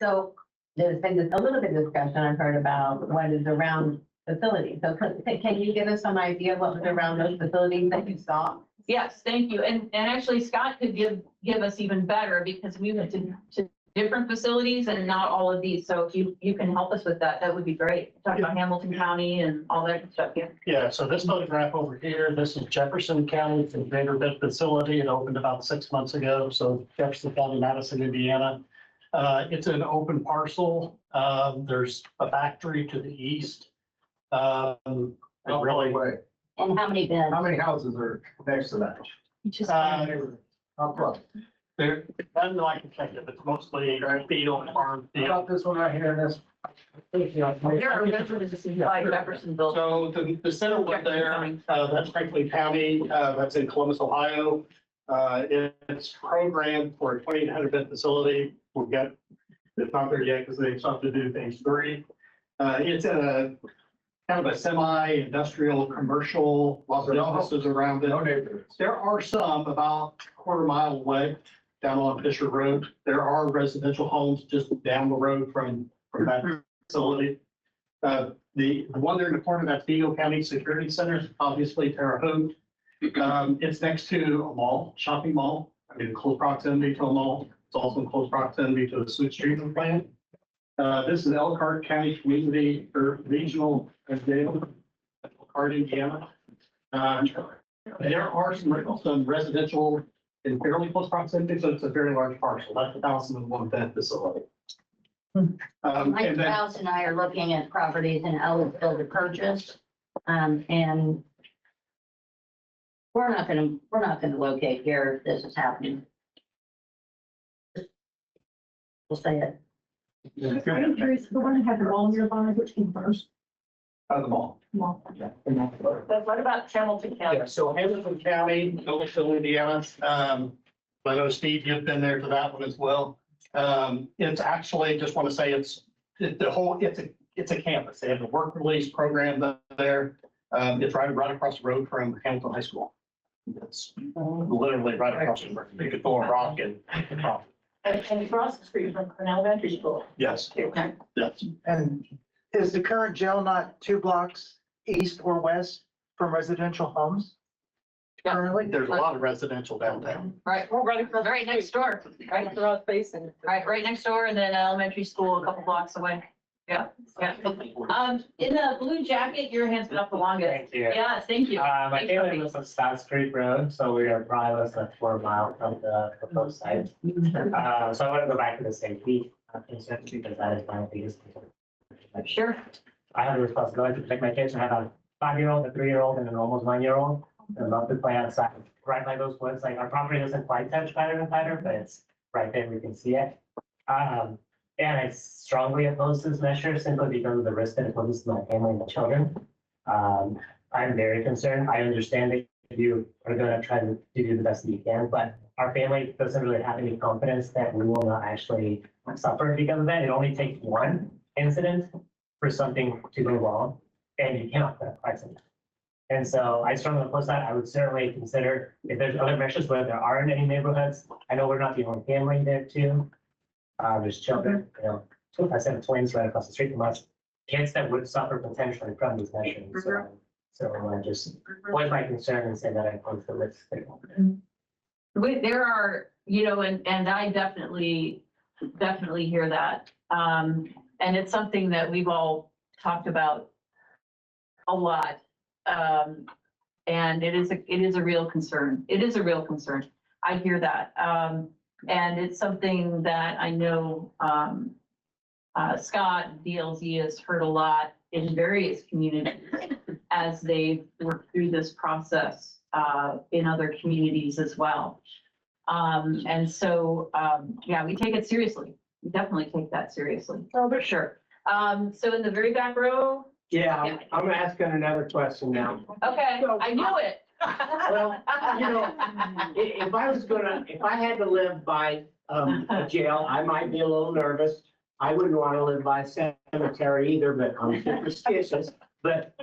So there's been a little bit of discussion I've heard about what is around facilities. So can you give us some idea of what was around those facilities that you saw? Yes, thank you. And actually Scott could give us even better because we went to different facilities and not all of these. So if you can help us with that, that would be great. Talk about Hamilton County and all that good stuff here. Yeah, so this photograph over here, this is Jefferson County, it's a bigger bit facility. It opened about 6 months ago. So Jefferson County, Madison, Indiana. It's an open parcel. There's a factory to the east. Really, And how many beds? How many houses are next to that? How close? there, nothing like I can think of. It's mostly field, farm, How field. about this one right here, this? There are residents by Jefferson building. So the center one there, that's Franklin County, that's in Columbus, Ohio. It's programmed for a 2,800 bed facility. We'll get, it's not there yet because they still have to do phase 3. It's a kind of a semi-industrial, commercial, lots of businesses around it. No neighbors. There are some about a quarter mile away down on Fisher Road. There are residential homes just down the road from that facility. The one there in the corner, that's Eagle County Security Center, obviously Terre Haute. It's next to a mall, shopping mall, in close proximity to a mall. It's also in close proximity to the sewage treatment plant. This is Elkhart County Community or Regional Jail, Elkhart, Indiana. There are some residential in fairly close proximity, so it's a very large parcel. That's 1,001 bed facility. My And then, spouse and I are looking at properties in Ellisville to purchase, and we're not gonna locate here if this is happening. We'll say it. I'm curious, the one that had the wall nearby, which came first? the mall. Wall. But what about Hamilton County? Yeah, so Hamilton County, Noblesville, Indiana. I know Steve, you've been there for that one as well. It's actually, just want to say it's a campus. They have a work release program there. It's right across the road from Hamilton High School. It's literally right across the road. You could throw a rock and. And across the street from an elementary school. Yes. Okay. Yes. And is the current jail not 2 blocks east or west from residential homes? Yeah. Currently? There's a lot of residential downtown. Right, right next door, right, Across basin. right next door, and then elementary school a couple blocks away. Yeah, yeah. In the blue jacket, your hand's been up the longest. Thank you. Yeah, thank you. My Thanks for family being- lives on South Street Road, so we are probably less than 4 miles from the proposed site. So I want to go back to the safety concern because that is my biggest concern. Sure. I have the responsibility to protect my kids. I have a 5-year-old, a 3-year-old, and an almost 1-year-old. I love to play outside, right by those woods. Like our property doesn't quite touch Pattern and Pattern, but it's right there. We can see it. And I strongly oppose this measure simply because of the risk that it poses to my family and my children. I'm very concerned. I understand that you are going to try to do the best that you can, but our family doesn't really have any confidence that we will not actually suffer because of that. It only takes one incident for something to go wrong, and you cannot put a price on that. And so I strongly oppose that. I would certainly consider if there's other measures where there aren't any neighborhoods. I know we're not the only family there too. There's children, I said twins right across the street from us, kids that would suffer potentially from these measures. So I want to just voice my concern and say that I oppose the risk. There are, and I definitely hear that. And it's something that we've all talked about a lot. And it is a real concern. It is a real concern. I hear that. And it's something that I know Scott, DLZ has heard a lot in various communities as they work through this process in other communities as well. And so, yeah, we take it seriously. We definitely take that seriously. Oh, for sure. So in the very back row. Yeah, I'm asking another question now. Okay, I knew it. Well, you know, if I had to live by a jail, I might be a little nervous. I wouldn't want to live by a cemetery either, but I'm superstitious. But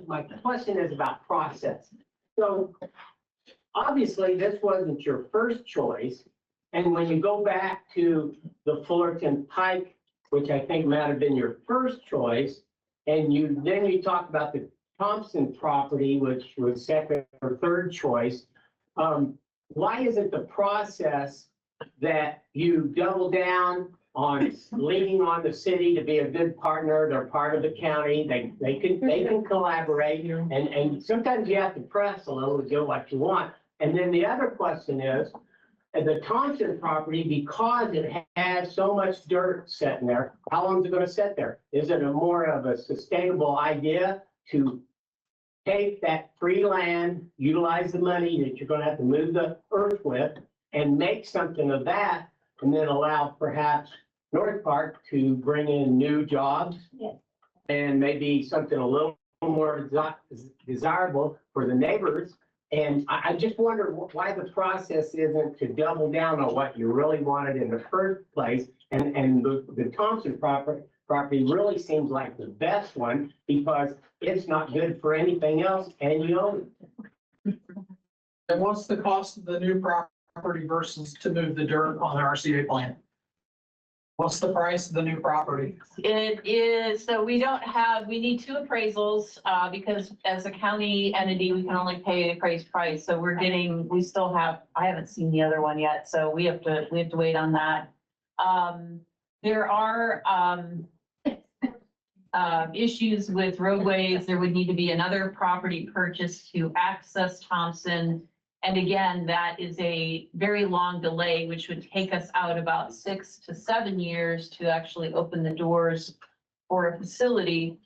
my question is about process. So obviously, this wasn't your first choice. And when you go back to the Fullerton Pike, which I think might have been your first choice, and then you talk about the Thompson property, which was second or third choice. Why isn't the process that you double down on leaning on the city to be a good partner? They're part of the county. They can collaborate, and sometimes you have to press a little to get what you want. And then the other question is, the Thompson property, because it has so much dirt sitting there, how long is it going to sit there? Is it more of a sustainable idea to take that free land, utilize the money that you're going to have to move the earth with, and make something of that, and then allow perhaps North Park to bring in new jobs and maybe something a little more desirable for the neighbors? And I just wonder why the process isn't to double down on what you really wanted in the first place. And the Thompson property really seems like the best one because it's not good for anything else and you own it. And what's the cost of the new property versus to move the dirt on the RCA plan? What's the price of the new property? It is, so we need two appraisals, because as a county entity, we can only pay the appraised price. So I haven't seen the other one yet, so we have to wait on that. There are, issues with roadways. There would need to be another property purchased to access Thompson. And again, that is a very long delay, which would take us out about 6 to 7 years to actually open the doors for a facility,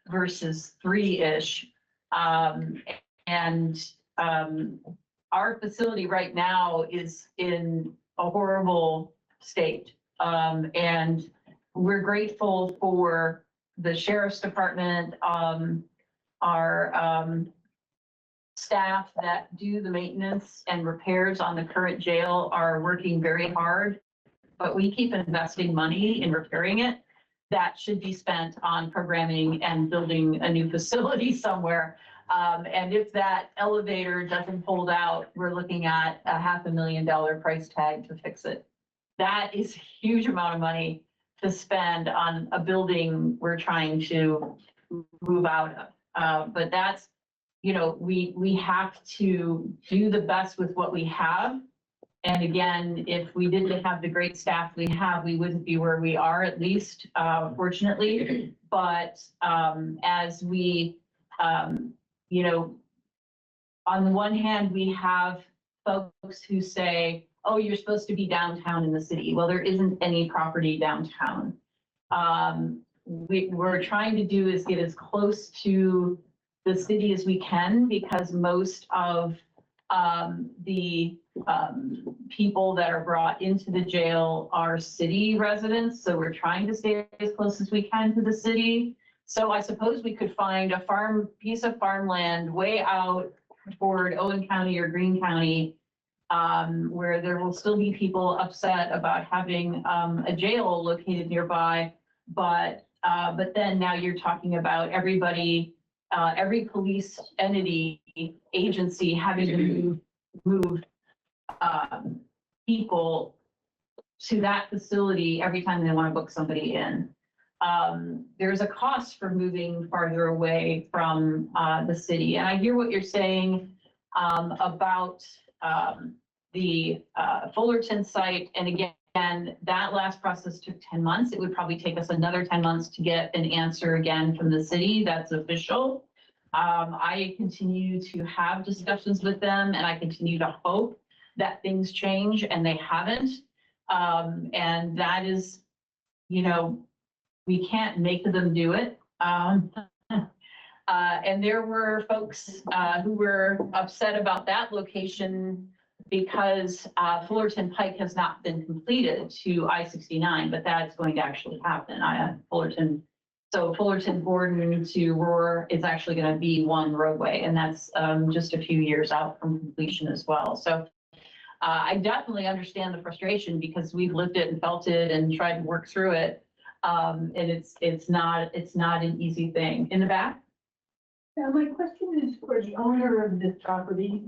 versus 3-ish. Our facility right now is in a horrible state. And we're grateful for the sheriff's department, our staff that do the maintenance and repairs on the current jail are working very hard, but we keep investing money in repairing it. That should be spent on programming and building a new facility somewhere. And if that elevator doesn't hold out, we're looking at a $500,000 price tag to fix it. That is a huge amount of money to spend on a building we're trying to move out of. But that's, we have to do the best with what we have. And again, if we didn't have the great staff we have, we wouldn't be where we are, at least, fortunately. But as we, on the one hand, we have folks who say, oh, you're supposed to be downtown in the city. Well, there isn't any property downtown. We're trying to do is get as close to the city as we can, because most of the people that are brought into the jail are city residents. So we're trying to stay as close as we can to the city. So I suppose we could find a piece of farmland way out toward Owen County or Greene County, where there will still be people upset about having a jail located nearby. But then now you're talking about everybody, every police entity, agency having to move people to that facility every time they want to book somebody in. There's a cost for moving farther away from the city. And I hear what you're saying about the Fullerton site. And again, that last process took 10 months. It would probably take us another 10 months to get an answer again from the city. That's official. I continue to have discussions with them, and I continue to hope that things change, and they haven't. And that is, you know, we can't make them do it. And there were folks who were upset about that location because Fullerton Pike has not been completed to I-69, but that's going to actually happen. Fullerton Gordon to Roar is actually going to be one roadway, and that's just a few years out from completion as well. So I definitely understand the frustration because we've lived it and felt it and tried to work through it. And it's not an easy thing. In the back? My question is for the owner of this property.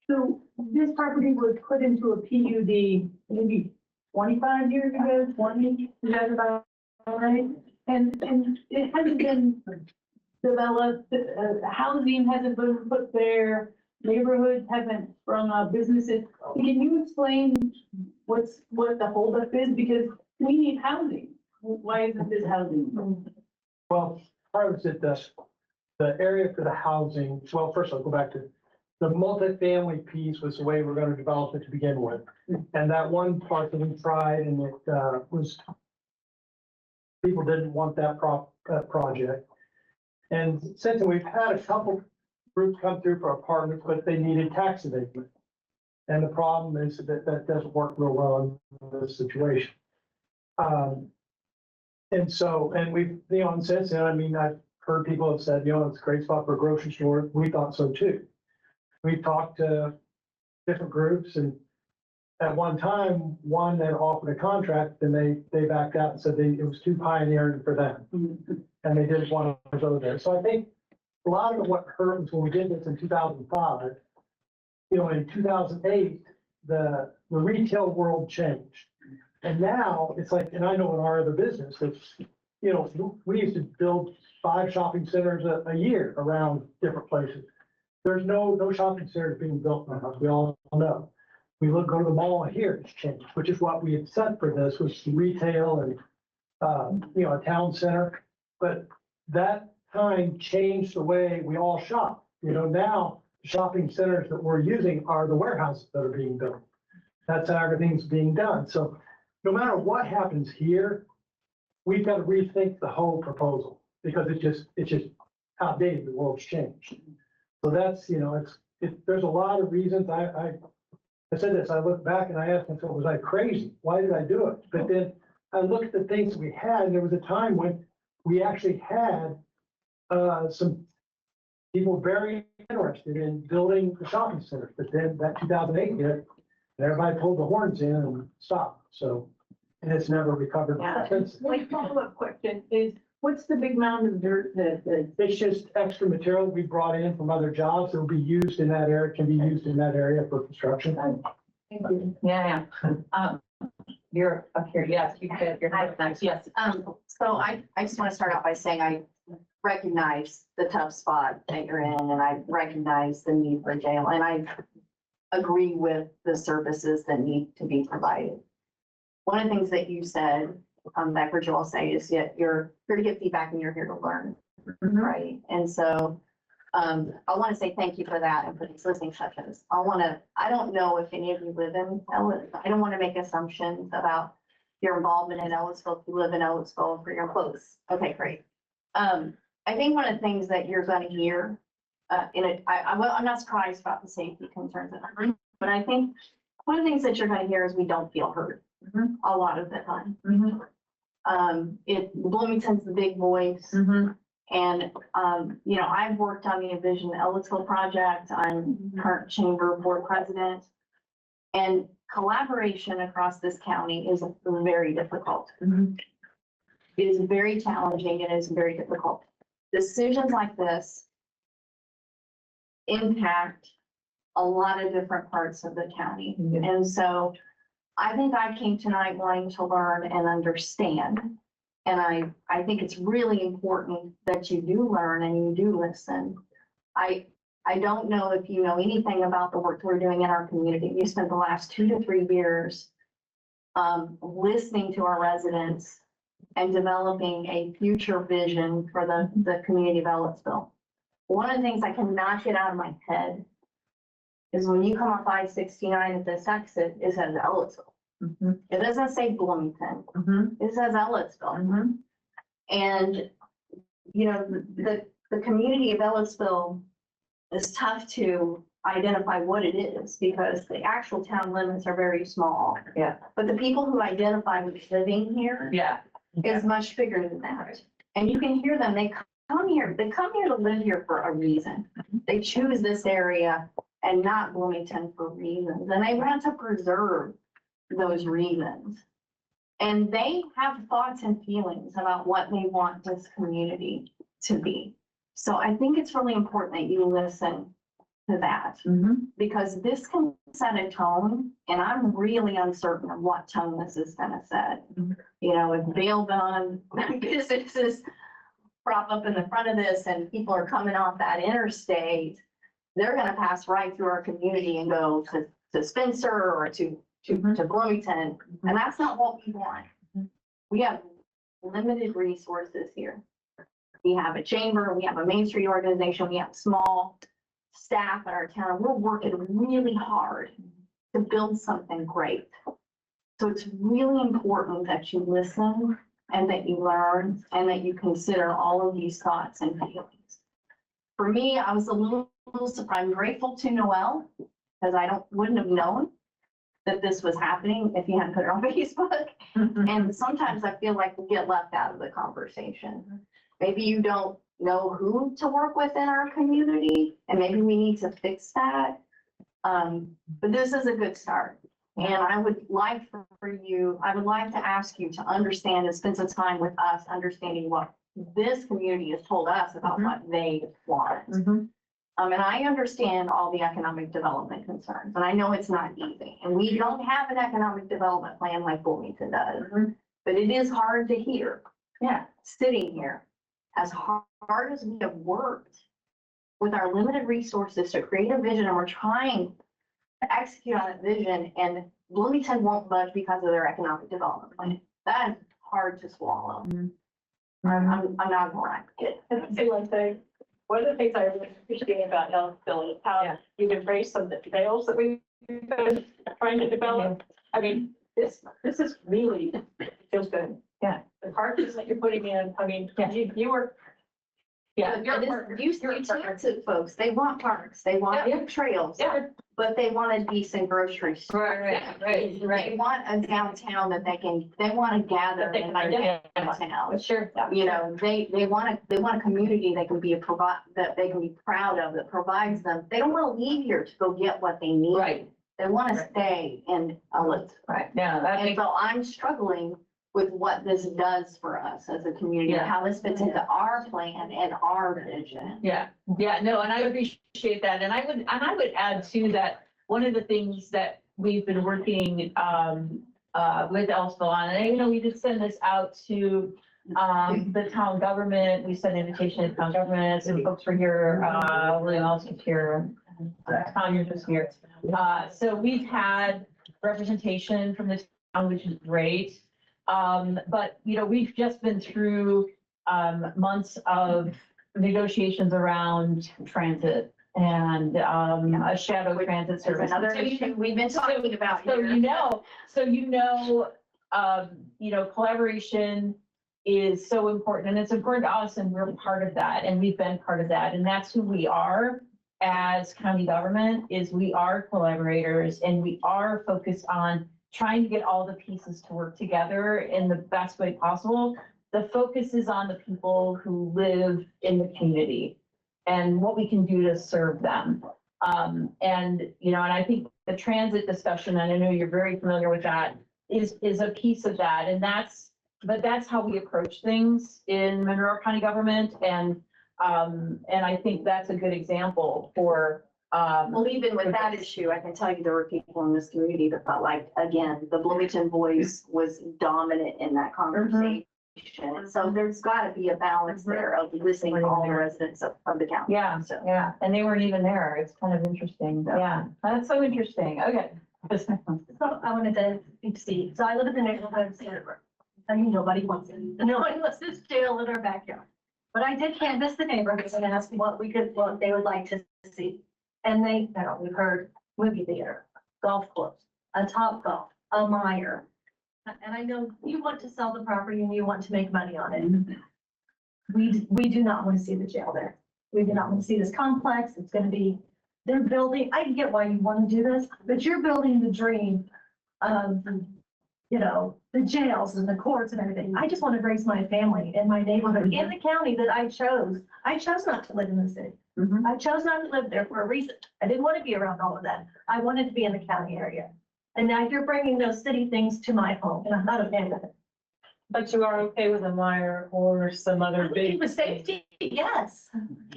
So this property was put into a PUD maybe 25 years ago, 20, is that about right? And it hasn't been developed, housing hasn't been put there, neighborhoods haven't sprung up, businesses. Can you explain what the holdup is? Because we need housing. Why isn't this housing? Well, part of it, the area for the housing, well, first I'll go back to the multifamily piece was the way we're going to develop it to begin with. And that one part that we tried and it was, people didn't want that project. And since then, we've had a couple groups come through for apartments, but they needed tax abatement. And the problem is that that doesn't work real well in this situation. And so, and we've, you know, and since then, I mean, I've heard people have said, you know, it's a great spot for a grocery store. We thought so too. We talked to different groups and at one time, one that offered a contract, then they backed out and said it was too pioneering for them. And they didn't want to go there. So I think a lot of what hurt was when we did this in 2005, you know, in 2008, the retail world changed. And now it's like, and I know in our other business, it's, you know, we used to build 5 shopping centers a year around different places. There's no shopping centers being built now, as we all know. We go to the mall here, it's changed, which is what we had set for this, was retail and, you know, a town center. But that time changed the way we all shop. You know, now the shopping centers that we're using are the warehouses that are being built. That's how everything's being done. So no matter what happens here, we've got to rethink the whole proposal because it's just outdated. The world's changed. So that's, you know, there's a lot of reasons. I said this, I look back and I asked myself, was I crazy? Why did I do it? But then I looked at the things we had, and there was a time when we actually had some people very interested in building the shopping centers. But then that 2008 hit, and everybody pulled the horns in and stopped. So, and it's never recovered since. My follow-up question is, what's the big mound of dirt that It's just extra material we brought in from other jobs that will be used in that area, can be used in that area for construction. thank you. Yeah. You're up here. Yes, you could. You're next. Yes. So I just want to start out by saying I recognize the tough spot that you're in, and I recognize the need for jail, and I agree with the services that need to be provided. One of the things that you said, that I've heard you all say is yet you're here to get feedback and you're here to learn, right? And so I want to say thank you for that and for these listening sessions. I don't know if any of you live in Ellis. I don't want to make assumptions about your involvement in Ellisville. If you live in Ellisville, for your close. Okay, great. I think one of the things that you're going to hear, I'm not surprised about the safety concerns, but I think one of the things that you're going to hear is we don't feel heard a lot of the time. Bloomington's the big voice. And, you know, I've worked on the Envision Ellisville project. I'm current chamber board president. And collaboration across this county is very difficult. It is very challenging and it is very difficult. Decisions like this impact a lot of different parts of the county. And so I think I came tonight wanting to learn and understand. And I think it's really important that you do learn and you do listen. I don't know if you know anything about the work we're doing in our community. We spent the last 2 to 3 years listening to our residents and developing a future vision for the community of Ellisville. One of the things I cannot get out of my head is when you come off I-69 at this exit is at Ellisville. Mhm. It doesn't say Bloomington. Mhm. It says Ellisville. And, you know, the community of Ellisville is tough to identify what it is because the actual town limits are very small. Yeah. But the people who identify with living here Yeah. is much bigger than that. And you can hear them, they come here to live here for a reason. They choose this area and not Bloomington for reasons, and they want to preserve those reasons. And they have thoughts and feelings about what they want this community to be. So I think it's really important that you listen to that, because this can set a tone, and I'm really uncertain of what tone this is gonna set. You know, if bail bond businesses prop up in the front of this and people are coming off that interstate, they're gonna pass right through our community and go to Spencer or to Bloomington, and that's not what we want. We have limited resources here. We have a chamber, we have a Main Street organization, we have small staff in our town. We're working really hard to build something great. So it's really important that you listen and that you learn and that you consider all of these thoughts and feelings. For me, I was a little surprised. I'm grateful to Noel because wouldn't have known that this was happening if you hadn't put it on Facebook. And sometimes I feel like we get left out of the conversation. Maybe you don't know who to work with in our community, and maybe we need to fix that. But this is a good start. And I would like to ask you to understand and spend some time with us, understanding what this community has told us about what they want. And I understand all the economic development concerns, and I know it's not easy. And we don't have an economic development plan like Bloomington does, but it is hard to hear. Yeah. Sitting here, as hard as we have worked with our limited resources to create a vision, and we're trying to execute on that vision, and Bloomington won't budge because of their economic development plan. That is hard to swallow. I'm not gonna lie. I feel like one of the things I really appreciate about Ellisville is how you've embraced some of the trails that we've been trying to develop. I mean, this is really, feels good. Yeah. The parks that you're putting in, I mean, you were. Yeah, you talk to folks, they want parks, they want trails, but they want a decent grocery store. Right. They want a downtown that they want to gather That they in can their identify. downtown. Sure. You know, they want a community they can that they can be proud of, that provides them. They don't want to leave here to go get what they need. Right. They want to stay in Ellis. Right. Yeah, that And makes, so I'm struggling with what this does for us as a community, and how this fits into our plan and our vision. yeah, no, and I appreciate that. And I would add too, that one of the things that we've been working, with Ellisville on, and we did send this out to, the town government. We sent an invitation to town government, some folks were here, William else was here, Tanya's was here. So we've had representation from the town, which is great. But, we've just been through, months of negotiations around transit and, a shadow transit service. Another issue we've been talking about So here. collaboration is so important, and it's important to us, and we're part of that, and we've been part of that, and that's who we are as county government, is we are collaborators, and we are focused on trying to get all the pieces to work together in the best way possible. The focus is on the people who live in the community and what we can do to serve them. And I think the transit discussion, and I know you're very familiar with that, is a piece of that. And that's how we approach things in Monroe County government. And I think that's a good example for, Well, even with that issue, I can tell you there were people in this community that felt like, again, the Bloomington voice was dominant in that conversation. And so there's got to be a balance there of listening to all the residents of the county. yeah, So. yeah, and they weren't even there. It's kind of interesting. Yeah, that's so interesting. Okay. So I wanted to see, so I live in the neighborhood of Sandra. I mean, nobody wants it. No one wants this jail in our backyard. But I did canvass the neighborhoods and ask what they would like to see. And we've heard movie theater, golf course, a Top Golf, a Meyer. And I know you want to sell the property and you want to make money on it. We do not want to see the jail there. We do not want to see this complex. It's gonna be, they're building, I get why you want to do this, but you're building the dream of, you know, the jails and the courts and everything. I just want to raise my family in my neighborhood, in the county that I chose. I chose not to live in the city. I chose not to live there for a reason. I didn't want to be around all of that. I wanted to be in the county area. And now you're bringing those city things to my home, and I'm not a fan of it. But you are okay with a Meyer or some other big. With safety, yes.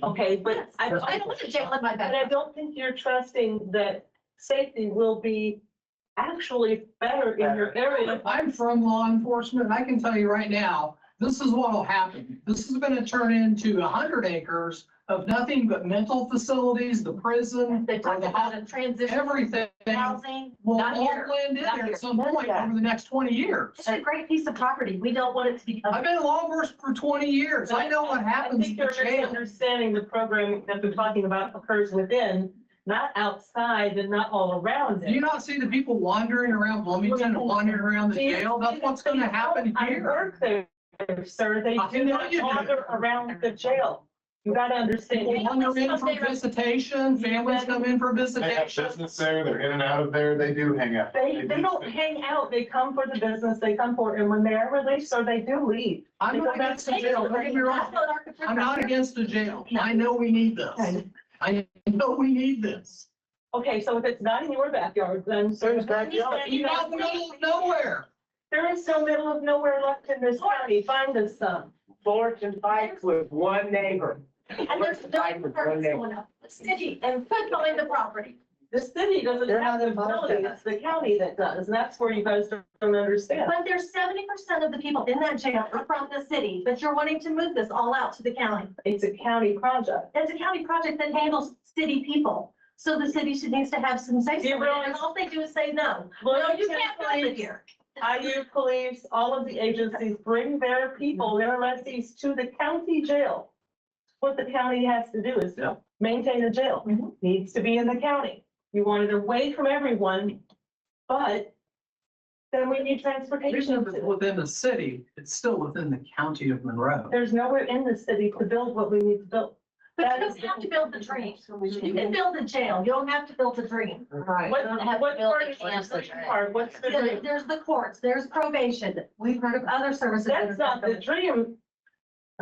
Okay, but I don't want to jail in my But I bed. don't think you're trusting that safety will be actually better in your area. I'm from law enforcement, and I can tell you right now, this is what will happen. This is gonna turn into 100 acres of nothing but mental facilities, the prison, They talked about a transition. everything Housing, will not all here. blend in Not there here. at some point over the next 20 years. It's a great piece of property. We don't want it to become. I've been in law enforcement for 20 years. I know what I happens think in you're jail. misunderstanding the program that we're talking about occurs within, not outside and not all around Do you it. not see the people wandering around Bloomington and wandering around the jail? That's what's gonna happen I here. work there, sir. They I do know not you do. wander around the jail. You gotta understand. People wander in for visitation, families come in for They have visitation. business there, they're in and out of there, they do hang out. They don't hang out, they come for the business, they come for, and when they are released, or they do leave. I'm not against the jail, don't get me wrong. I'm not against the jail. I know we need this. I know we need this. Okay, so if it's not in your backyard, then. There's backyard. You're out in the middle of nowhere. There is no middle of nowhere left in this county, find us some. Fortune fights with one neighbor. And there's no permits going up. The city and could find the property. The city doesn't They're have not the involved ability, in it. it's the county that does, and that's where you guys don't understand. But there's 70% of the people in that jail are from the city, but you're wanting to move this all out to the county. It's a county project. It's a county project that handles city people. So the city should needs to have some say so. And all they do is say no. No, you can't build it here. IU police, all of the agencies bring their people, their lessees to the county jail. What the county has to do is maintain the jail, needs to be in the county. You want it away from everyone, but then we need transportation. Even if it's within the city, it's still within the county of Monroe. There's nowhere in the city to build what we need to build. But you don't have to build the dream. You can build a jail. You don't have to build a dream. Right. What, Don't have to what build part a is campus. the part? What's the dream? There's the courts, there's probation. We've heard of other services. That's not the dream.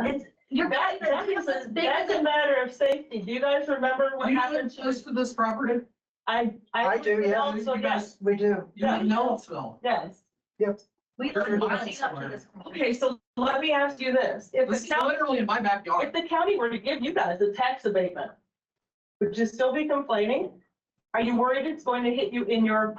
It's, you're. That is as big that's as a matter of safety. Do you guys remember what Do you happened live to? close to this property? I do, yeah. Also, yes, We do. You live in Ellisville. yes. We live in up to this. Okay, so let me ask you this. If This the is county, literally in my if backyard. the county were to give you guys a tax abatement, would you still be complaining? Are you worried it's going to hit you in your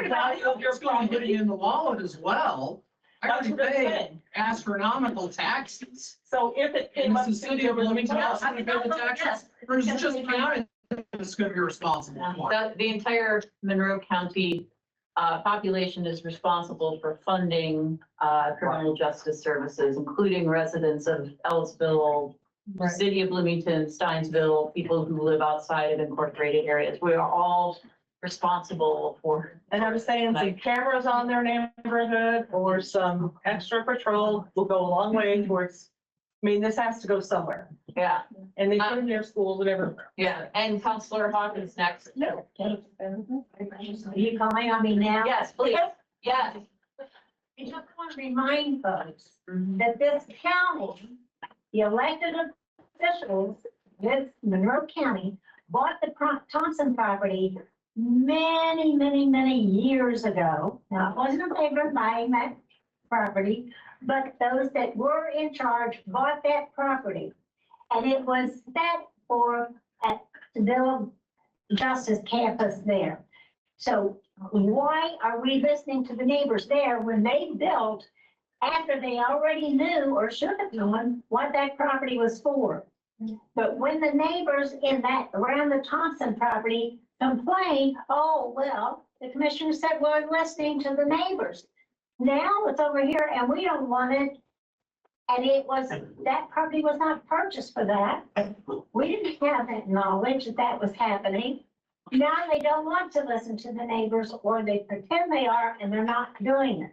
value of your It's going to hit property? you in the wallet as well. I That's already what I'm paid saying. astronomical taxes. So if it And came up. it's the city of Bloomington, Yes. also going to pay the taxes. Or is it just the county that's going to be responsible for it? The entire Monroe County population is responsible for funding criminal justice services, including residents of Ellisville, city of Bloomington, Steinsville, people who live outside of incorporated areas. We are all responsible for. And I'm saying some cameras on their neighborhood or some extra patrol will go a long way towards, I mean, this has to go somewhere. Yeah, And they put in their schools and everywhere. yeah. And Counselor Hawkins next. No. Are you calling on me now? Yes, please. Yes. I just want to remind folks that this county, the elected officials, this Monroe County, bought the Thompson property many years ago. Now, I wasn't in favor of buying that property, but those that were in charge bought that property. And it was set for, to build Justice Campus there. So why are we listening to the neighbors there when they built after they already knew or should have known what that property was for? But when the neighbors in that, around the Thompson property complained, oh, well, the commissioner said, we're listening to the neighbors. Now it's over here and we don't want it. And it was, that property was not purchased for that. We didn't have that knowledge that that was happening. Now they don't want to listen to the neighbors, or they pretend they are and they're not doing it.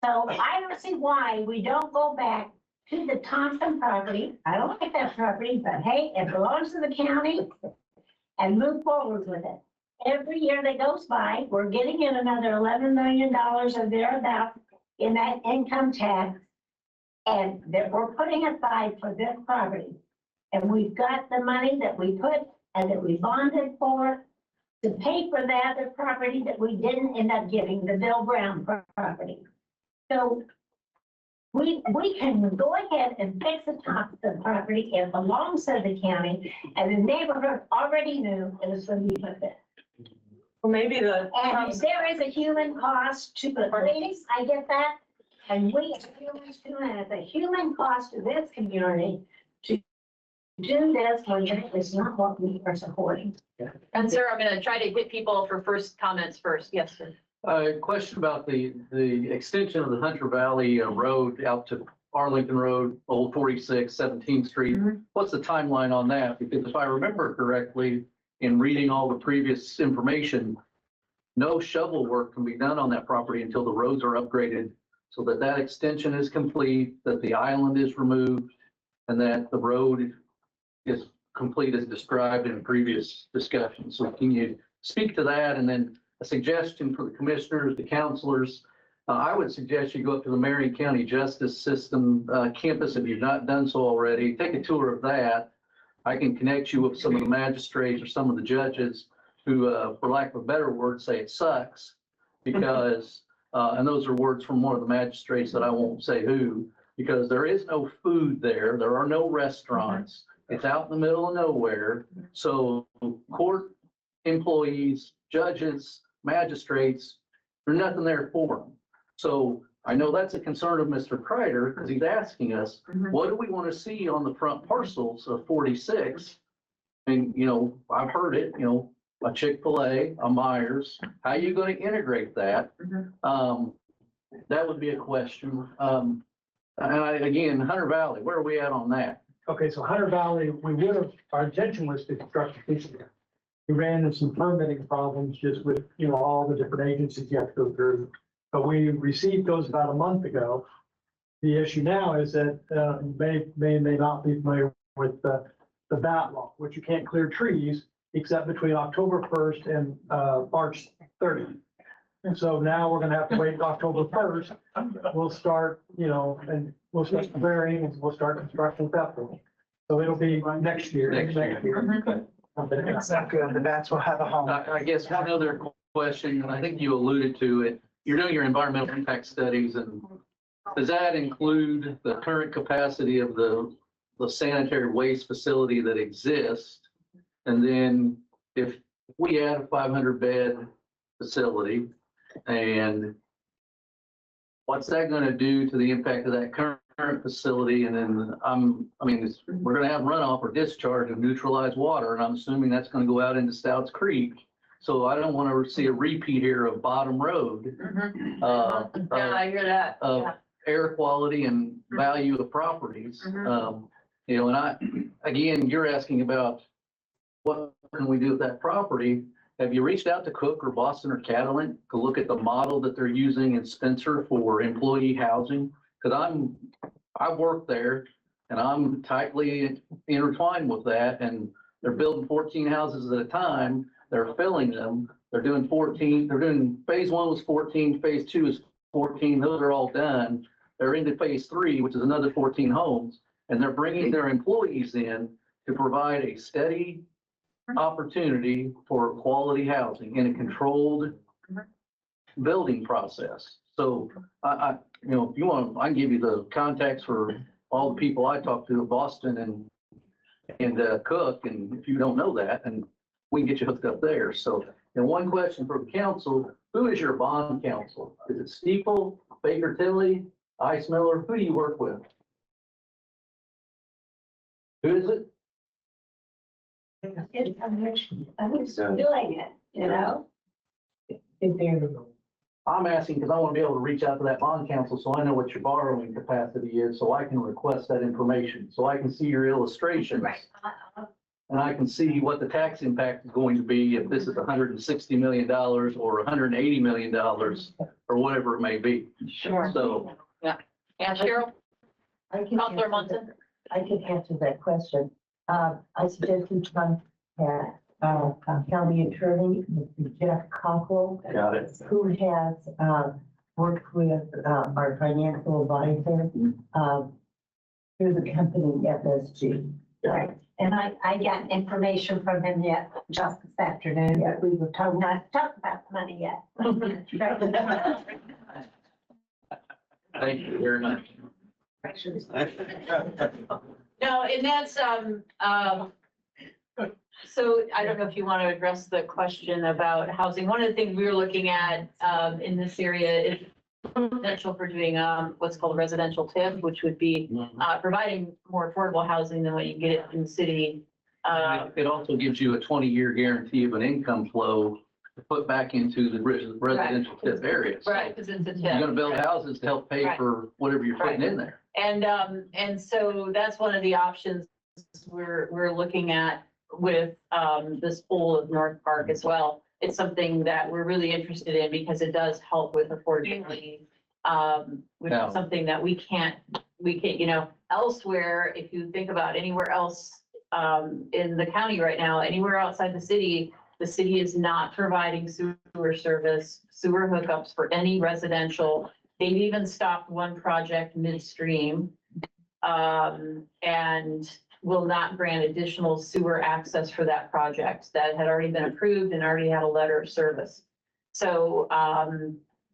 So I don't see why we don't go back to the Thompson property. I don't like that property, but hey, it belongs to the county, and move forward with it. Every year that goes by, we're getting in another $11 million or thereabout in that income tax, and that we're putting aside for this property. And we've got the money that we put and that we bonded for to pay for the other property that we didn't end up giving, the Bill Brown property. So we can go ahead and fix the Thompson property. It belongs to the county, and the neighborhood already knew it was going to be put there. Well, maybe the. And there is a human cost to the police, I get that. And we as humans too, and it's a human cost to this community to do this when it's not what we are supporting. And sir, I'm gonna try to hit people for first comments first. Yes, sir. Question about the extension of the Hunter Valley Road out to Arlington Road, Old 46, 17th Street. What's the timeline on that? Because if I remember correctly, in reading all the previous information, no shovel work can be done on that property until the roads are upgraded, so that that extension is complete, that the island is removed, and that the road is complete as described in previous discussions. So can you speak to that? And then a suggestion for the commissioners, the counselors, I would suggest you go up to the Marion County Justice System campus if you've not done so already. Take a tour of that. I can connect you with some of the magistrates or some of the judges who, for lack of a better word, say it sucks because, and those are words from one of the magistrates that I won't say who, because there is no food there. There are no restaurants. It's out in the middle of nowhere. So court employees, judges, magistrates, there's nothing there for them. So I know that's a concern of Mr. Kreider because he's asking us, what do we want to see on the front parcels of 46? And, you know, I've heard it, you know, a Chick-fil-A, a Myers, how are you going to integrate that? That would be a question. And again, Hunter Valley, where are we at on that? Okay, so Hunter Valley, we would have, our intention was to construct a piece there. We ran into some permitting problems just with, you know, all the different agencies you have to go through. But we received those about a month ago. The issue now is that may not be familiar with the bat law, which you can't clear trees except between October 1st and March 30th. And so now we're gonna have to wait October 1st. We'll start, you know, and we'll start clearing and we'll start construction at that point. So it'll be next year. Next year. Exactly, the bats will have a home. I guess one other question, and I think you alluded to it, you're doing your environmental impact studies, and does that include the current capacity of the sanitary waste facility that exists? And then if we add a 500-bed facility, and what's that going to do to the impact of that current facility? And then we're going to have runoff or discharge of neutralized water, and I'm assuming that's going to go out into Stouts Creek. So I don't want to see a repeat here of Bottom Road. Yeah, I hear that. Of air quality and value of properties. You know, and again, you're asking about what can we do with that property? Have you reached out to Cook or Boston or Catalent to look at the model that they're using in Spencer for employee housing? Because I work there and I'm tightly intertwined with that, and they're building 14 houses at a time. They're filling them. They're doing 14. They're doing phase 1 was 14. Phase 2 is 14. Those are all done. They're into phase 3, which is another 14 homes, and they're bringing their employees in to provide a steady opportunity for quality housing in a controlled building process. So you know, if you want, I can give you the contacts for all the people I talked to in Boston and Cook, and if you don't know that, and we can get you hooked up there. So, and one question for the council, who is your bond counsel? Is it Steeple, Baker Tilly, Ice Miller? Who do you work with? Who is it? I'm still doing it, you know? I'm asking because I want to be able to reach out to that bond counsel so I know what your borrowing capacity is, so I can request that information, so I can see your illustrations. Right. and I can see what the tax impact is going to be if this is $160 million or $180 million or whatever it may be. Sure. So, And Cheryl, Counselor Munson? I can answer that question. I suggest you contact, county attorney, Mr. Jeff Cockrell, got it. who has, worked with, our financial advisor, through the company FSG. Right. And I got information from him yet, just this afternoon, but we were told not to talk about the money yet. Thank you very much. No, and that's, so I don't know if you want to address the question about housing. One of the things we were looking at, in this area is potential for doing, what's called a residential TIF, which would be, providing more affordable housing than what you get in the city. It also gives you a 20-year guarantee of an income flow to put back into the residential tip areas. Right, because it's a You're TIF. gonna build houses to help pay Right. for whatever you're putting in there. And so that's one of the options we're looking at with, this pool of North Park as well. It's something that we're really interested in because it does help with affordability. Which Yeah. is something that we can't, you know, elsewhere, if you think about anywhere else, in the county right now, anywhere outside the city is not providing sewer service, sewer hookups for any residential. They've even stopped one project midstream, and will not grant additional sewer access for that project that had already been approved and already had a letter of service. So,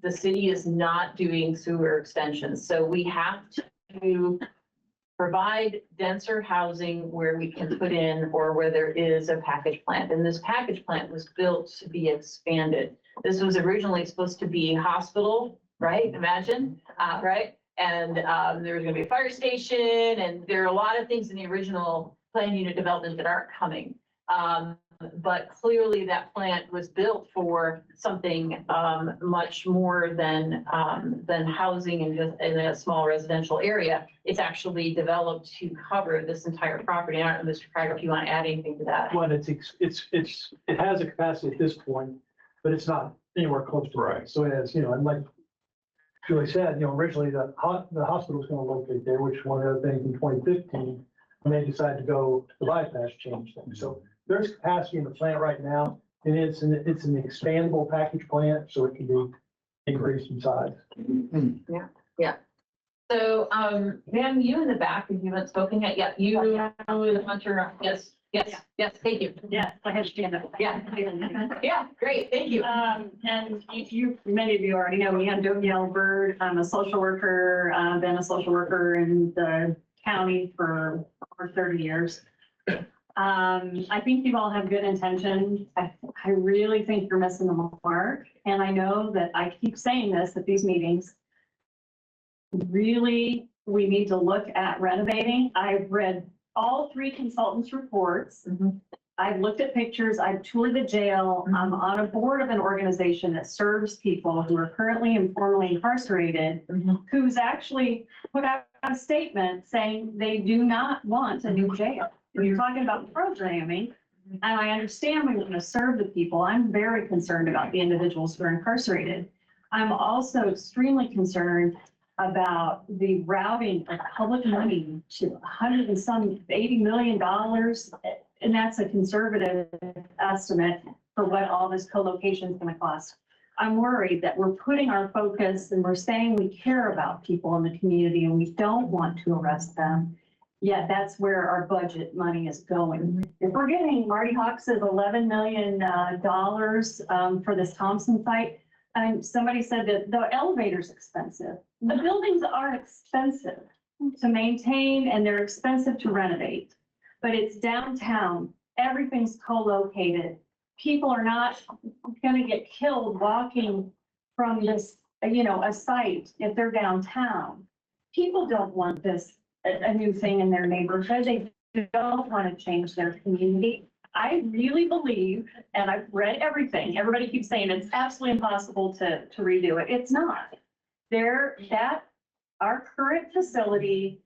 the city is not doing sewer extensions, so we have to provide denser housing where we can put in or where there is a package plant. And this package plant was built to be expanded. This was originally supposed to be hospital, right? Imagine, right? And there was gonna be a fire station, and there are a lot of things in the original plan unit development that aren't coming. But clearly that plant was built for something much more than housing and just in a small residential area. It's actually developed to cover this entire property. I don't know, Mr. Craig, if you want to add anything to that. Well, it has a capacity at this point, but it's not anywhere close to that. So it has, you know, and like Julie said, you know, originally the hospital was going to locate there, which one of the things in 2015, when they decided to go to the bypass change things. So there's capacity in the plant right now, and it's an expandable package plant, so it can be increased in size. Yeah. So, ma'am, you in the back, if you haven't spoken yet, yeah, you, the hunter, yes, thank you. Yes, I have to stand up. Yeah, great, thank you. And many of you already know me, I'm Danielle Bird. I'm a social worker, been a social worker in the county for over 30 years. I think you all have good intentions. I really think you're missing the mark. And I know that I keep saying this at these meetings. Really, we need to look at renovating. I've read all three consultants' reports. I've looked at pictures, I've toured the jail. I'm on a board of an organization that serves people who are currently and formerly incarcerated, who's actually put out a statement saying they do not want a new jail. If you're talking about programming, and I understand we want to serve the people, I'm very concerned about the individuals who are incarcerated. I'm also extremely concerned about the routing of public money to $180 million. And that's a conservative estimate for what all this co-location is going to cost. I'm worried that we're putting our focus and we're saying we care about people in the community and we don't want to arrest them. Yet that's where our budget money is going. If we're getting Marty Hawks' $11 million for this Thompson site, somebody said that the elevator's expensive. The buildings are expensive to maintain and they're expensive to renovate. But it's downtown, everything's co-located. People are not gonna get killed walking from this, you know, a site if they're downtown. People don't want this, a new thing in their neighborhood. They don't want to change their community. I really believe, and I've read everything, everybody keeps saying it's absolutely impossible to redo it. It's not. Our current facility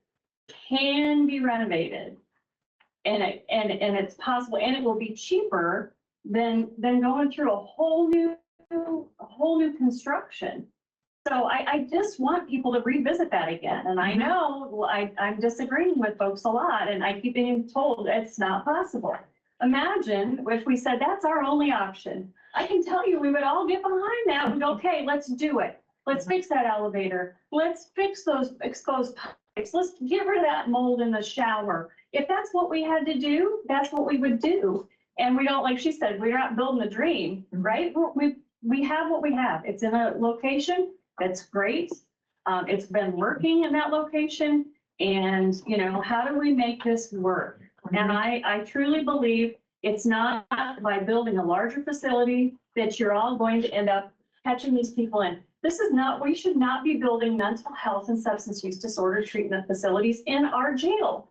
can be renovated. and it's possible, and it will be cheaper than going through a whole new construction. So I just want people to revisit that again. And I know I'm disagreeing with folks a lot, and I keep being told it's not possible. Imagine if we said that's our only option. I can tell you, we would all get behind that. We'd go, okay, let's do it. Let's fix that elevator. Let's fix those exposed pipes. Let's get rid of that mold in the shower. If that's what we had to do, that's what we would do. And we don't, like she said, we're not building a dream, right? We have what we have. It's in a location that's great. It's been working in that location. And, you know, how do we make this work? And I truly believe it's not by building a larger facility that you're all going to end up catching these people in. This is not, we should not be building mental health and substance use disorder treatment facilities in our jail.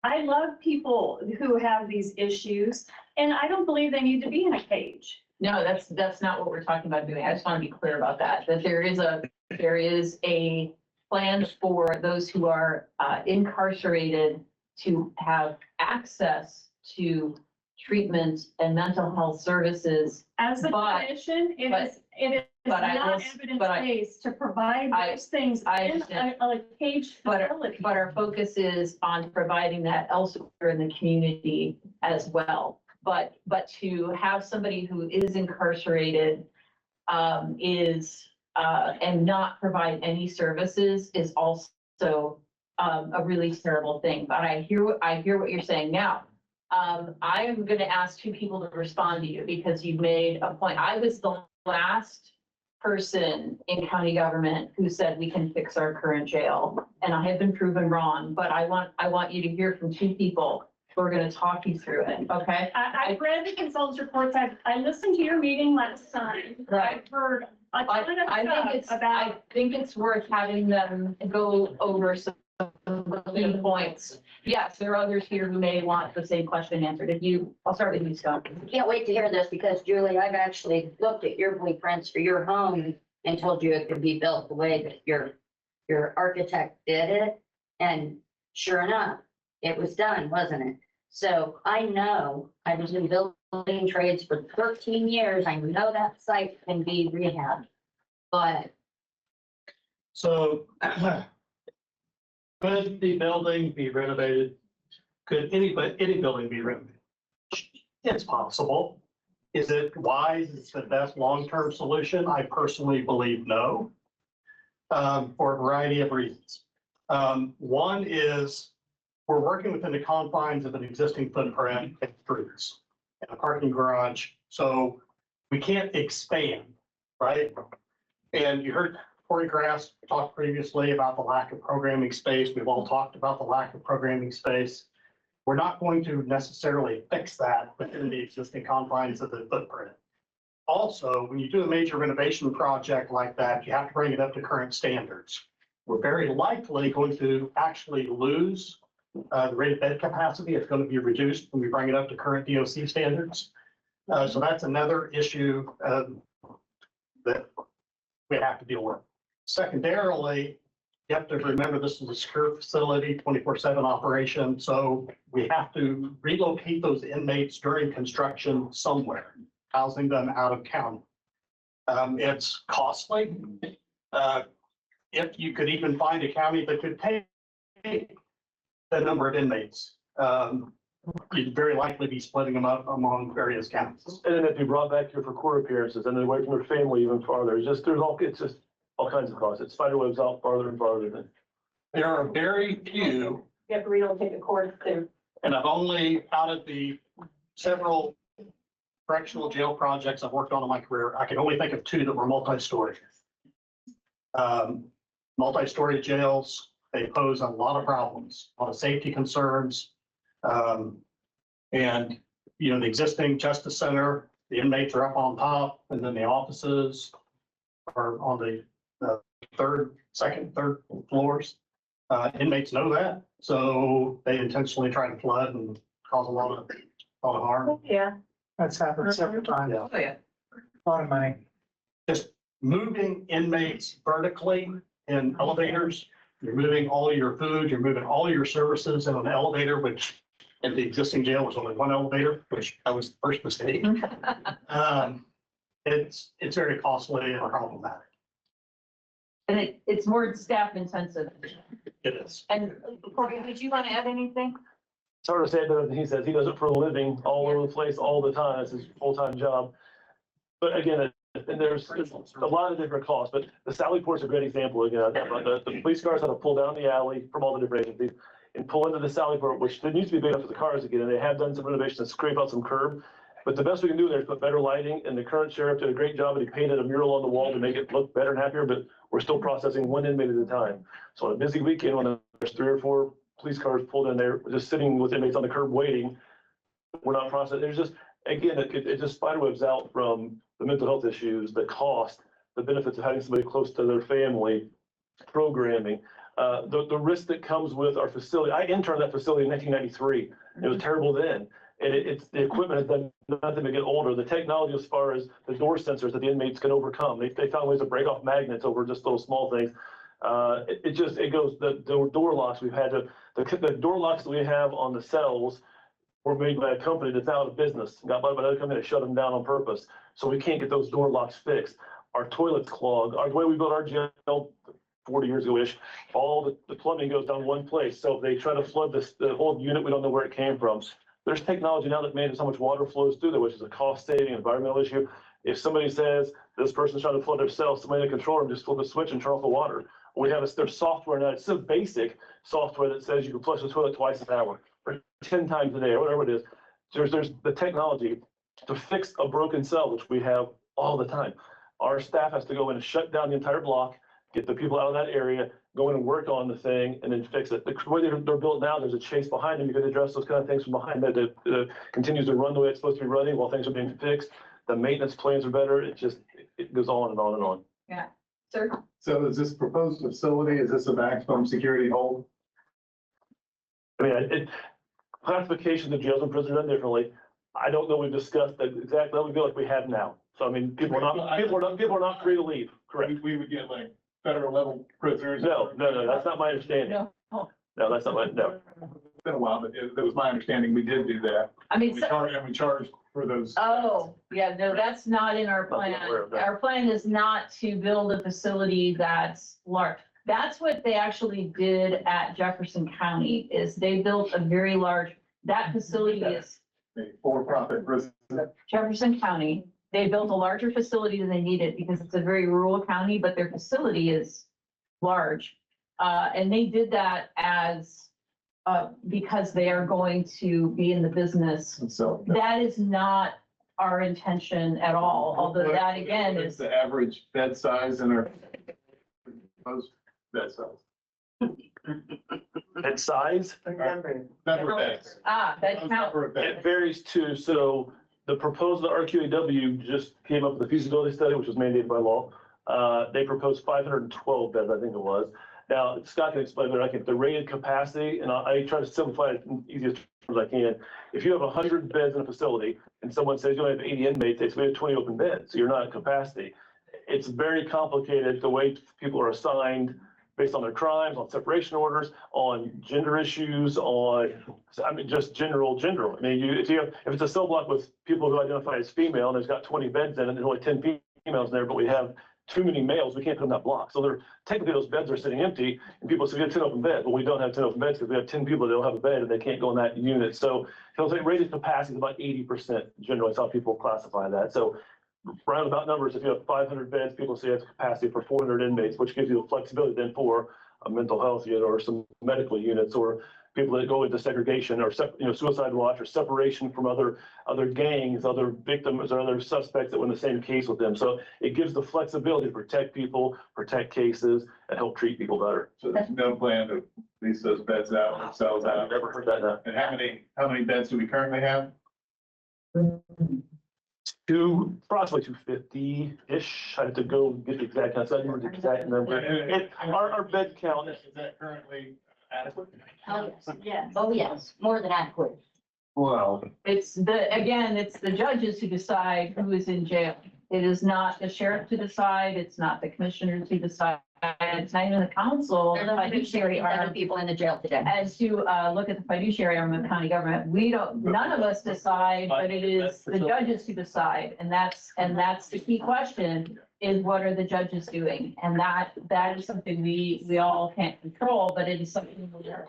I love people who have these issues, and I don't believe they need to be in a cage. No, that's not what we're talking about doing. I just want to be clear about that, that there is a plan for those who are incarcerated to have access to treatment and mental health services. As a clinician, it is not evidence-based to provide those things in a cage facility. But our focus is on providing that elsewhere in the community as well. But to have somebody who is incarcerated and not provide any services is also a really terrible thing. But I hear what you're saying now. I am going to ask two people to respond to you because you've made a point. I was the last person in county government who said we can fix our current jail, and I have been proven wrong. But I want you to hear from two people who are going to talk you through it. Okay. I've read the consultants' reports. I listened to your meeting last time. Right. I've heard a ton of stuff about. I think it's worth having them go over some key points. Yes, there are others here who may want the same question answered. I'll start with you, Scott. Can't wait to hear this because Julie, I've actually looked at your blueprints for your home and told you it could be built the way that your architect did it. And sure enough, it was done, wasn't it? So I know, I was in building trades for 13 years. I know that site can be rehabbed, but. So could the building be renovated? Could any building be renovated? It's possible. Is it wise? Is it the best long-term solution? I personally believe no, for a variety of reasons. One is we're working within the confines of an existing footprint and streets and a parking garage, so we can't expand, right? And you heard Corey Grass talk previously about the lack of programming space. We've all talked about the lack of programming space. We're not going to necessarily fix that within the existing confines of the footprint. Also, when you do a major renovation project like that, you have to bring it up to current standards. We're very likely going to actually lose the rated bed capacity. It's going to be reduced when we bring it up to current DOC standards. So that's another issue that we have to deal with. Secondarily, you have to remember this is a secure facility, 24/7 operation. So we have to relocate those inmates during construction somewhere, housing them out of county. It's costly. If you could even find a county that could take the number of inmates, you'd very likely be splitting them up among various counties. And then if you brought back here for court appearances and then away from their family even farther, it's just all kinds of costs. It's spider webs out farther and farther than. There are very few. You have to relocate the court too. And I've only, out of the several correctional jail projects I've worked on in my career, I can only think of two that were multi-story. Multi-story jails, they pose a lot of problems, a lot of safety concerns. And, you know, the existing justice center, the inmates are up on top, and then the offices are on the second, third floors. Inmates know that, so they intentionally try to flood and cause a lot of harm. Yeah. That's happened several times. Oh, yeah. A lot of money. Just moving inmates vertically in elevators, you're moving all your food, you're moving all your services in an elevator, which and the existing jail was only one elevator, which that was the first mistake. It's very costly and problematic. And it's more staff intensive. It is. And Courtney, would you want to add anything? It's hard to say better than he says. He does it for a living, all over the place, all the time. It's his full-time job. But again, and there's a lot of different costs, but the Sally Port's a great example. Again, the police cars have to pull down the alley from all the different agencies and pull into the Sally Port, which there needs to be big enough for the cars again, and they have done some renovations and scrape out some curb. But the best we can do there is put better lighting, and the current sheriff did a great job, and he painted a mural on the wall to make it look better and happier, but we're still processing one inmate at a time. So on a busy weekend, when there's 3 or 4 police cars pulled in there, just sitting with inmates on the curb waiting, we're not processing. There's just, again, it just spiderwebs out from the mental health issues, the cost, the benefits of having somebody close to their family, programming, the risk that comes with our facility. I interned that facility in 1993. It was terrible then. And it's the equipment has done nothing to get older. The technology as far as the door sensors that the inmates can overcome. They found ways to break off magnets over just those small things. It goes, the door locks we've had to, the door locks that we have on the cells were made by a company that's out of business, got bought by another company that shut them down on purpose. So we can't get those door locks fixed. Our toilets clog. The way we built our jail 40 years ago-ish, all the plumbing goes down one place. So if they try to flood the whole unit, we don't know where it came from. There's technology now that manages how much water flows through there, which is a cost-saving environmental issue. If somebody says this person's trying to flood their cell, somebody in the control room just flip a switch and turn off the water. We have there's software now. It's so basic software that says you can flush the toilet twice an hour or 10 times a day or whatever it is. There's the technology to fix a broken cell, which we have all the time. Our staff has to go in and shut down the entire block, get the people out of that area, go in and work on the thing, and then fix it. The way they're built now, there's a chase behind them. You can address those kind of things from behind that continues to run the way it's supposed to be running while things are being fixed. The maintenance plans are better. It goes on and on and on. Yeah, sir. So is this proposed facility, is this a maximum security hold? I mean, classification of jails and prisons are done differently. I don't know, we've discussed that exact level, we feel like we have now. So I mean, people are not free to leave, correct? We would get like federal level prisoners. No, that's not my understanding. No. No, that's not my, no. It's been a while, but it was my understanding we did do that. I mean, We charged for those. oh, yeah, no, that's not in our plan. aware of that. Our plan is not to build a facility that's large. That's what they actually did at Jefferson County, is they built a very large, that facility is A for-profit prison. Jefferson County. They built a larger facility than they needed because it's a very rural county, but their facility is large. And they did that as, because they are going to be in the business. So. That is not our intention at all, although that again What's is, the average bed size in our proposed bed size? And size, Number of beds. that count. Number of it beds. varies too. So the proposal, RQAW just came up with a feasibility study, which was mandated by law. They proposed 512 beds, I think it was. Now, Scott can explain better. I can, the rated capacity, and I try to simplify it in easiest terms I can. If you have 100 beds in a facility and someone says you only have 80 inmates, they say we have 20 open beds, so you're not at capacity. It's very complicated the way people are assigned based on their crimes, on separation orders, on gender issues, on, I mean, just general. I mean, if it's a cell block with people who identify as female and there's got 20 beds in it, and there's only 10 females in there, but we have too many males, we can't put them in that block. So they're, technically those beds are sitting empty and people say we have 10 open beds. Well, we don't have 10 open beds because we have 10 people that don't have a bed and they can't go in that unit. So he'll say rated capacity is about 80% generally. That's how people classify that. So roundabout numbers, if you have 500 beds, people say it's capacity for 400 inmates, which gives you the flexibility then for a mental health unit or some medical units or people that go into segregation or suicide watch or separation from other gangs, other victims or other suspects that were in the same case with them. So it gives the flexibility to protect people, protect cases, and help treat people better. So there's no plan to lease those beds out or cells I've out. never heard that now. And how many beds do we currently have? Approximately 250-ish. I have to go get the exact count. So I remember the exact number. Our bed count Is that currently adequate? Oh, yes. Oh, yes, more than adequate. Well. It's the judges who decide who is in jail. It is not the sheriff to decide, it's not the commissioner to decide, it's not even the council, the fiduciary arm. People in the jail today. As to look at the fiduciary arm of the county government, we don't, none of us decide, but it is the judges who decide. And that's the key question, is what are the judges doing? And that is something we all can't control, but it is something where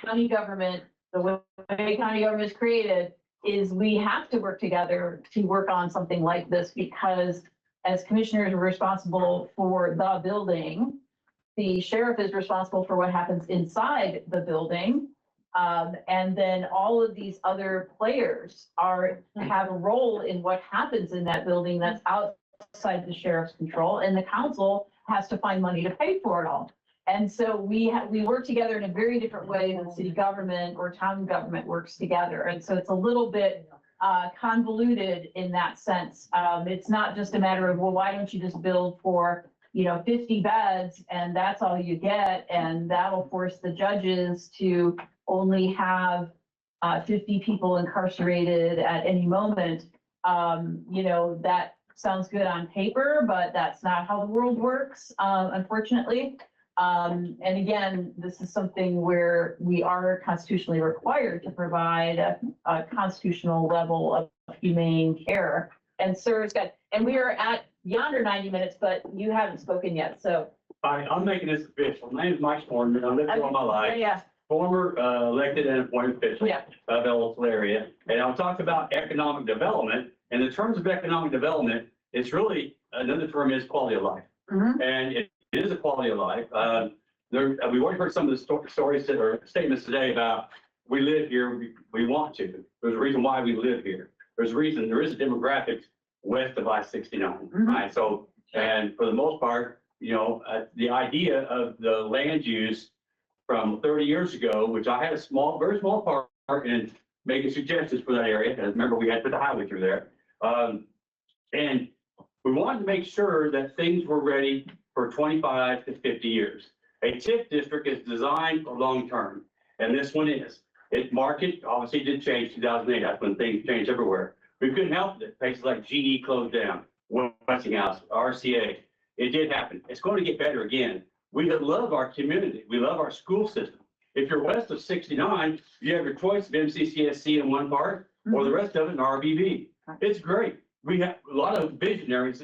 county government, the way county government is created, is we have to work together to work on something like this, because as commissioners are responsible for the building, the sheriff is responsible for what happens inside the building. And then all of these other players have a role in what happens in that building that's outside the sheriff's control, and the council has to find money to pay for it all. And so we work together in a very different way than city government or town government works together. And so it's a little bit convoluted in that sense. It's not just a matter of, well, why don't you just build for, 50 beds and that's all you get? And that'll force the judges to only have 50 people incarcerated at any moment. That sounds good on paper, but that's not how the world works, unfortunately. And again, this is something where we are constitutionally required to provide a constitutional level of humane care. And sir's got, and we are at yonder 90 minutes, but you haven't spoken yet, so. All right, I'm making this official. My name is Mike Morgan. I've lived here all my life. Yeah, Former elected and appointed official yeah. of Ellisville area. And I'll talk about economic development. And in terms of economic development, it's really, another term is quality of life. Mhm. And it is a quality of life. We've already heard some of the stories or statements today about we live here, we want to. There's a reason why we live here. There's a reason, there is a demographic west of I-69, right? So, and for the most part, the idea of the land use from 30 years ago, which I had a very small part in making suggestions for that area. And remember, we had put the highway through there. And we wanted to make sure that things were ready for 25 to 50 years. A TIF district is designed for long-term, and this one is. Its market obviously did change 2008. That's when things changed everywhere. We couldn't help it. Places like GE closed down, Westinghouse, RCA. It did happen. It's going to get better again. We love our community. We love our school system. If you're west of 69, you have your choice of MCCSC in one part or the rest of it in RBB. It's great. We have a lot of visionaries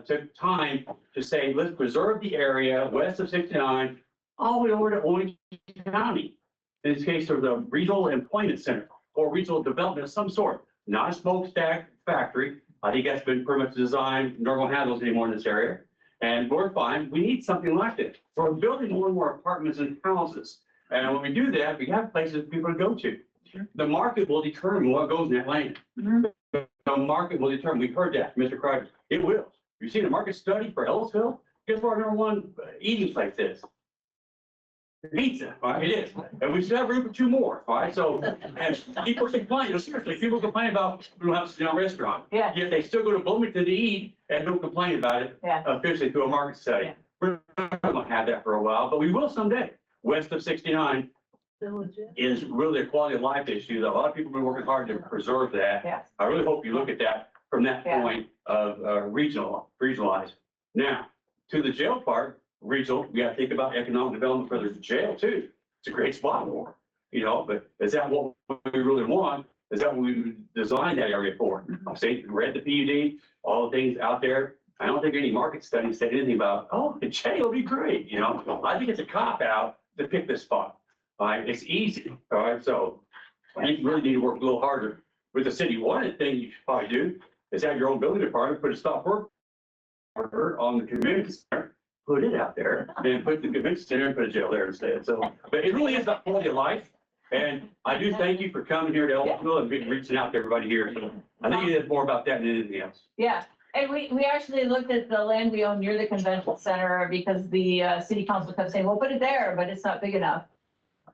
took time to say, let's preserve the area west of 69, all the way over to Orange County. In this case, there's a regional employment center or regional development of some sort, not a smokestack factory. I think that's been pretty much designed. Nor gonna have those anymore in this area. And we're fine. We need something like this. So we're building more and more apartments and houses. And when we do that, we have places people to go to. The market will determine what goes in that land. The market will determine. We've heard that, Mr. Kreider. It will. You see the market study for Ellisville? Guess where our number one eating place is? Pizza, right? It is. And we still have room for 2 more, right? So, and people complain, seriously, people complain about we don't have a sit-down restaurant. Yeah. Yet they still go to Bloomington to eat and don't complain about it. Yeah. Officially through a market study. Yeah. We're not going to have that for a while, but we will someday. West of 69 is really a quality of life issue that a lot of people have been working hard to preserve that. Yes. I really hope you look at that from that Yeah. point of regionalized. Now, to the jail part, regional, we gotta think about economic development for the jail too. It's a great spot for, but is that what we really want? Is that what we designed that area for? I say, read the PUD, all the things out there. I don't think any market studies said anything about, oh, the jail would be great, I think it's a cop out to pick this spot. All right, it's easy, all right, so I think you really need to work a little harder with the city. One thing you should probably do is have your own building department, put a stop work order on the community center, put it out there, and put the convention center and put a jail there instead. So, but it really is about quality of life. And I do thank you for coming here to Ellisville and reaching out to everybody here. So I think it is more about that than anything else. Yeah, and we actually looked at the land we own near the convention center because the city council kept saying, well, put it there, but it's not big enough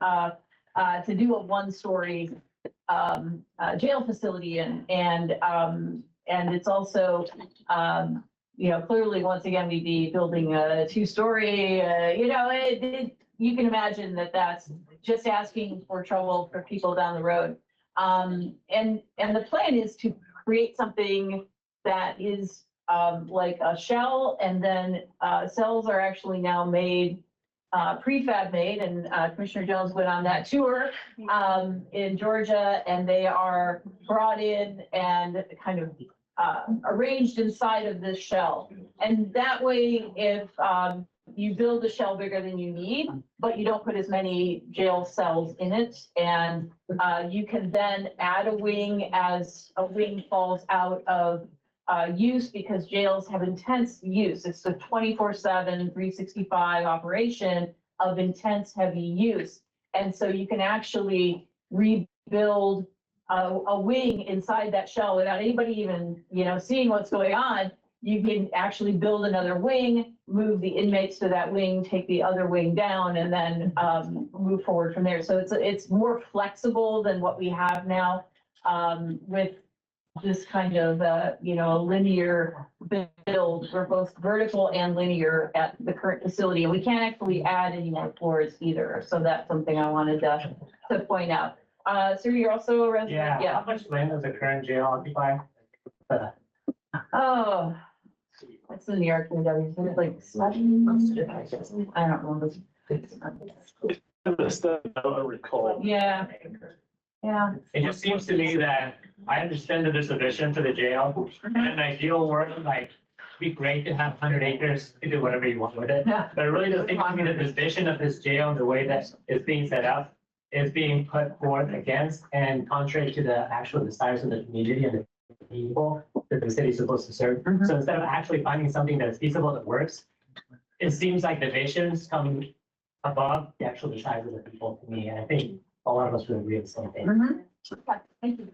to do a 1-story jail facility and it's also, clearly, once again, we'd be building a 2-story, you can imagine that that's just asking for trouble for people down the road. And the plan is to create something that is like a shell, and then, cells are actually now made, prefab made, and, Commissioner Jones went on that tour, in Georgia, and they are brought in and kind of, arranged inside of this shell. And that way, if, you build a shell bigger than you need, but you don't put as many jail cells in it. And you can then add a wing as a wing falls out of use, because jails have intense use. It's a 24/7, 365 operation of intense heavy use. And so you can actually rebuild a wing inside that shell without anybody even, seeing what's going on. You can actually build another wing, move the inmates to that wing, take the other wing down, and then move forward from there. So it's more flexible than what we have now, with this kind of, a linear build. We're both vertical and linear at the current facility, and we can't actually add any more floors either. So that's something I wanted to point out. So you're also a resident? Yeah, how much land does the current jail occupy? Oh, what's the New York KW? It's like 7, I don't remember. I don't recall. Yeah. Yeah. It just seems to me that I understand that there's a vision to the jail. In an ideal world, like, it'd be great to have 100 acres to do whatever you want with it. Yeah. But it really does seem to me that this vision of this jail, the way that it's being set up, is being put forth against and contrary to the actual desires of the community and the people that the city is supposed to serve. So instead of actually finding something that's feasible that works, it seems like the visions come above the actual desires of the people to me. And I think a lot of us would agree on the same thing. Thank you.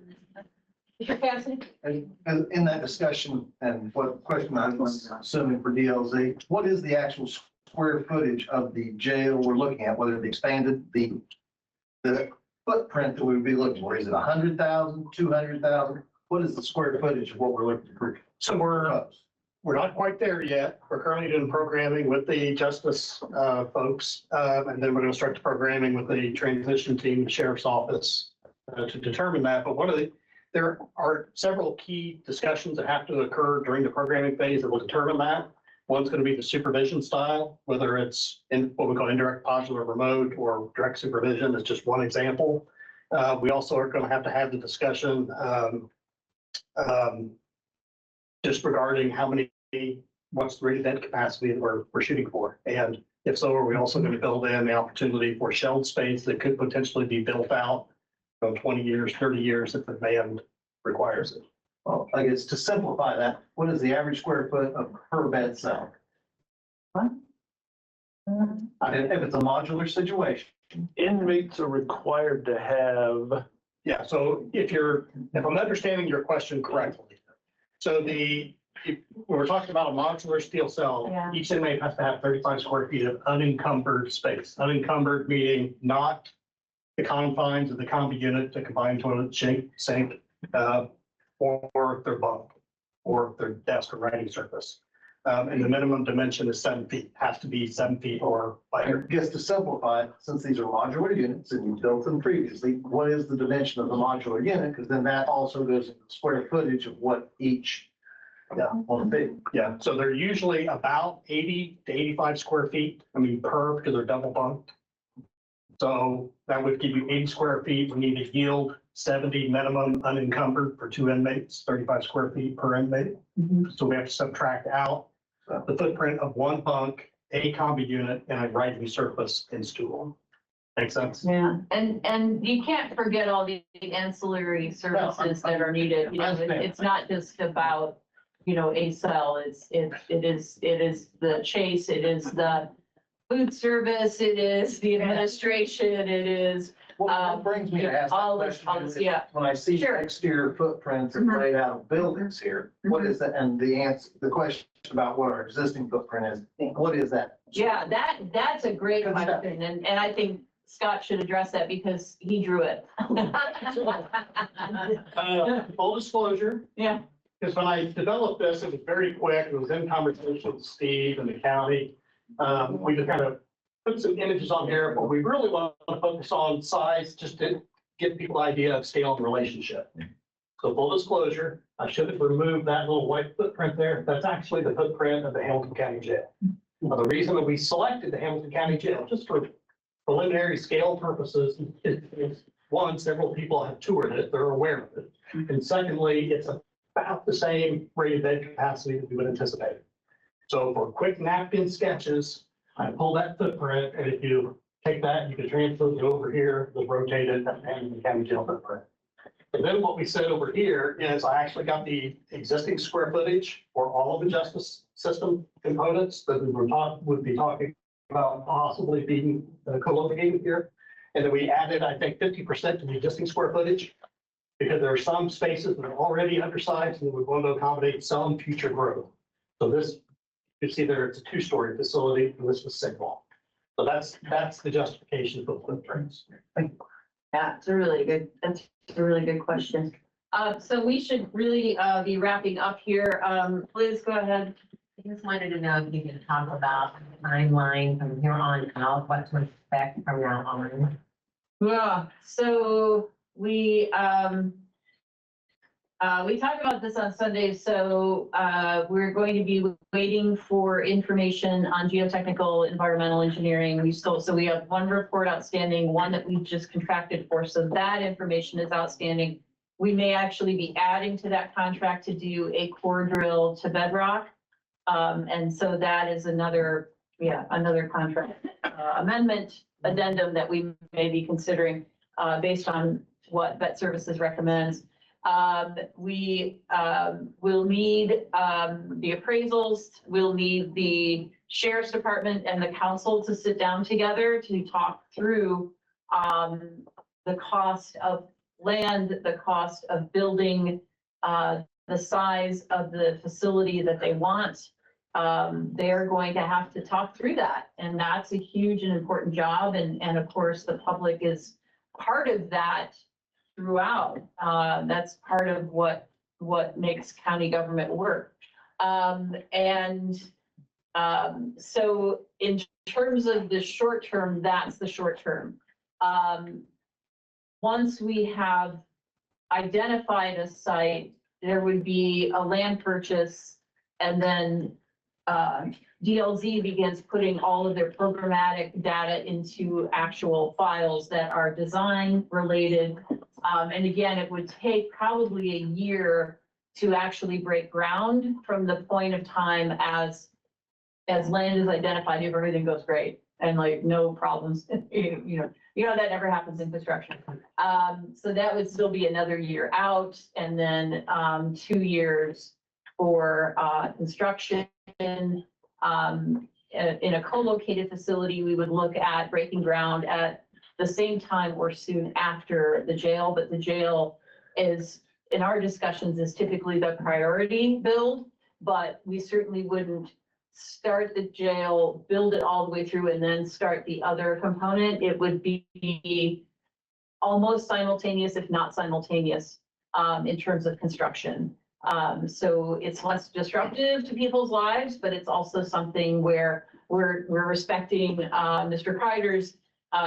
Mr. Cassidy? And in that discussion, and what question I was assuming for DLZ, what is the actual square footage of the jail we're looking at, whether it expanded, the footprint that we would be looking for? Is it 100,000, 200,000? What is the square footage of what we're looking for? So we're not quite there yet. We're currently doing programming with the justice folks. And then we're going to start the programming with the transition team, the sheriff's office, to determine that. But there are several key discussions that have to occur during the programming phase that will determine that. One's going to be the supervision style, whether it's in what we call indirect, positive, or remote, or direct supervision is just one example. We also are going to have the discussion just regarding what's the rated bed capacity that we're shooting for. And if so, are we also going to build in the opportunity for shelved space that could potentially be built out from 20 years, 30 years if the demand requires it? Well, I guess to simplify that, what is the average square foot of per bed cell? What? If it's a modular situation. Inmates are required to have. Yeah, so if I'm understanding your question correctly, so when we're talking about a modular steel cell, Yeah. each inmate has to have 35 square feet of unencumbered space. Unencumbered meaning not the confines of the combi unit, the combined toilet, sink, or their bunk, or their desk or writing surface. And the minimum dimension is 7 feet, has to be 7 feet or I wider. guess to simplify it, since these are modular units and you built them previously, what is the dimension of the modular unit? Because then that also goes into square footage of what each will be. Yeah, so they're usually about 80 to 85 square feet, per, because they're double bunked. So that would give you 80 square feet. We need to yield 70 minimum unencumbered for 2 inmates, 35 square feet per inmate. So we have to subtract out the footprint of 1 bunk, a combi unit, and a writing surface and stool. Make sense? Yeah, and you can't forget all the ancillary services that are needed. It's not just about, a cell. It is the chase, it is the food service, it is the administration, it is. What brings me to ask that question is, Yeah. when I see exterior footprints and laid out buildings here, what is that? And the question about what our existing footprint is, what is that? Yeah, that's a great question, and I think Scott should address that because he drew it. Full disclosure. Yeah. Because when I developed this, it was very quick. It was in conversation with Steve and the county. We just kind of put some images on here, but we really want to focus on size just to give people an idea of scale and relationship. So full disclosure, I should have removed that little white footprint there. That's actually the footprint of the Hamilton County Jail. Now, the reason that we selected the Hamilton County Jail, just for preliminary scale purposes, is one, several people have toured it, they're aware of it. And secondly, it's about the same rated bed capacity that we would anticipate. So for quick napkin sketches, I pull that footprint, and if you take that, you can transfer it over here, the rotated Hamilton County Jail footprint. And then what we said over here is I actually got the existing square footage for all of the justice system components that we would be talking about possibly being co-located here. And then we added, I think, 50% to the existing square footage because there are some spaces that are already undersized and we want to accommodate some future growth. So this, you see there, it's a 2-story facility and this was single. So that's the justification for the footprints. Yeah, it's a really good question. So we should really be wrapping up here. Liz, go ahead. I just wanted to know if you could talk about the timeline from here on out, what to expect from now on. Yeah, so we talked about this on Sunday, so we're going to be waiting for information on geotechnical environmental engineering. So we have one report outstanding, one that we just contracted for, so that information is outstanding. We may actually be adding to that contract to do a core drill to bedrock. And so that is another contract amendment addendum that we may be considering based on what Vet Services recommends. We will need the appraisals, we'll need the Sheriff's Department and the council to sit down together to talk through the cost of land, the cost of building, the size of the facility that they want. They're going to have to talk through that, and that's a huge and important job. And of course, the public is part of that throughout. That's part of what makes county government work. So in terms of the short term, that's the short term. Once we have identified a site, there would be a land purchase, and then DLZ begins putting all of their programmatic data into actual files that are design related. And again, it would take probably a year to actually break ground from the point of time as land is identified, if everything goes great and like no problems, you know, that never happens in construction. So that would still be another year out, and then 2 years for construction. In a co-located facility, we would look at breaking ground at the same time or soon after the jail, but the jail is, in our discussions, is typically the priority build, but we certainly wouldn't start the jail, build it all the way through, and then start the other component. It would be almost simultaneous, if not simultaneous, in terms of construction. So it's less disruptive to people's lives, but it's also something where we're respecting Mr. Kreider's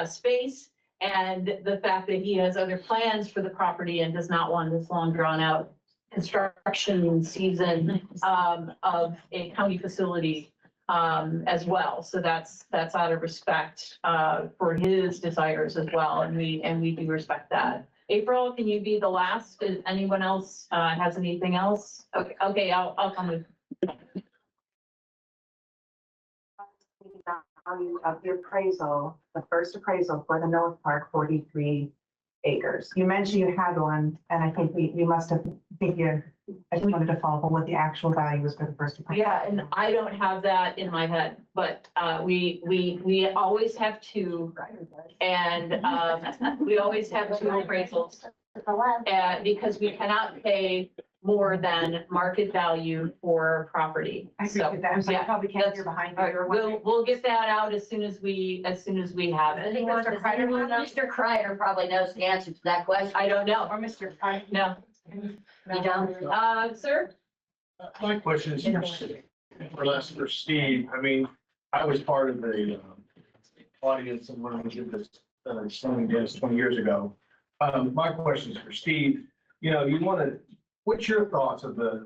space and the fact that he has other plans for the property and does not want this long drawn out construction season of a county facility as well. So that's out of respect for his desires as well, and we do respect that. April, can you be the last? If anyone else has anything else? Okay, I'll come with. Value of the appraisal, the first appraisal for the North Park, 43 acres. You mentioned you had one, and I think we must have, I just wanted to follow up what the actual value was for the first appraisal. Yeah, and I don't have that in my head, but we always have two, and we always have two appraisals. Because we cannot pay more than market value for property. I appreciate that. I'm sorry, I probably can't hear behind you. We'll get that out as soon as we have I it. think Mr. Kreider probably knows the answer to that question. I don't know. Or Mr. Kreider. No. You don't? Sir? My question is for Steve. I mean, I was part of the audience and when we did this zoning test 20 years ago. My question is for Steve. you know, you want to, what's your thoughts of the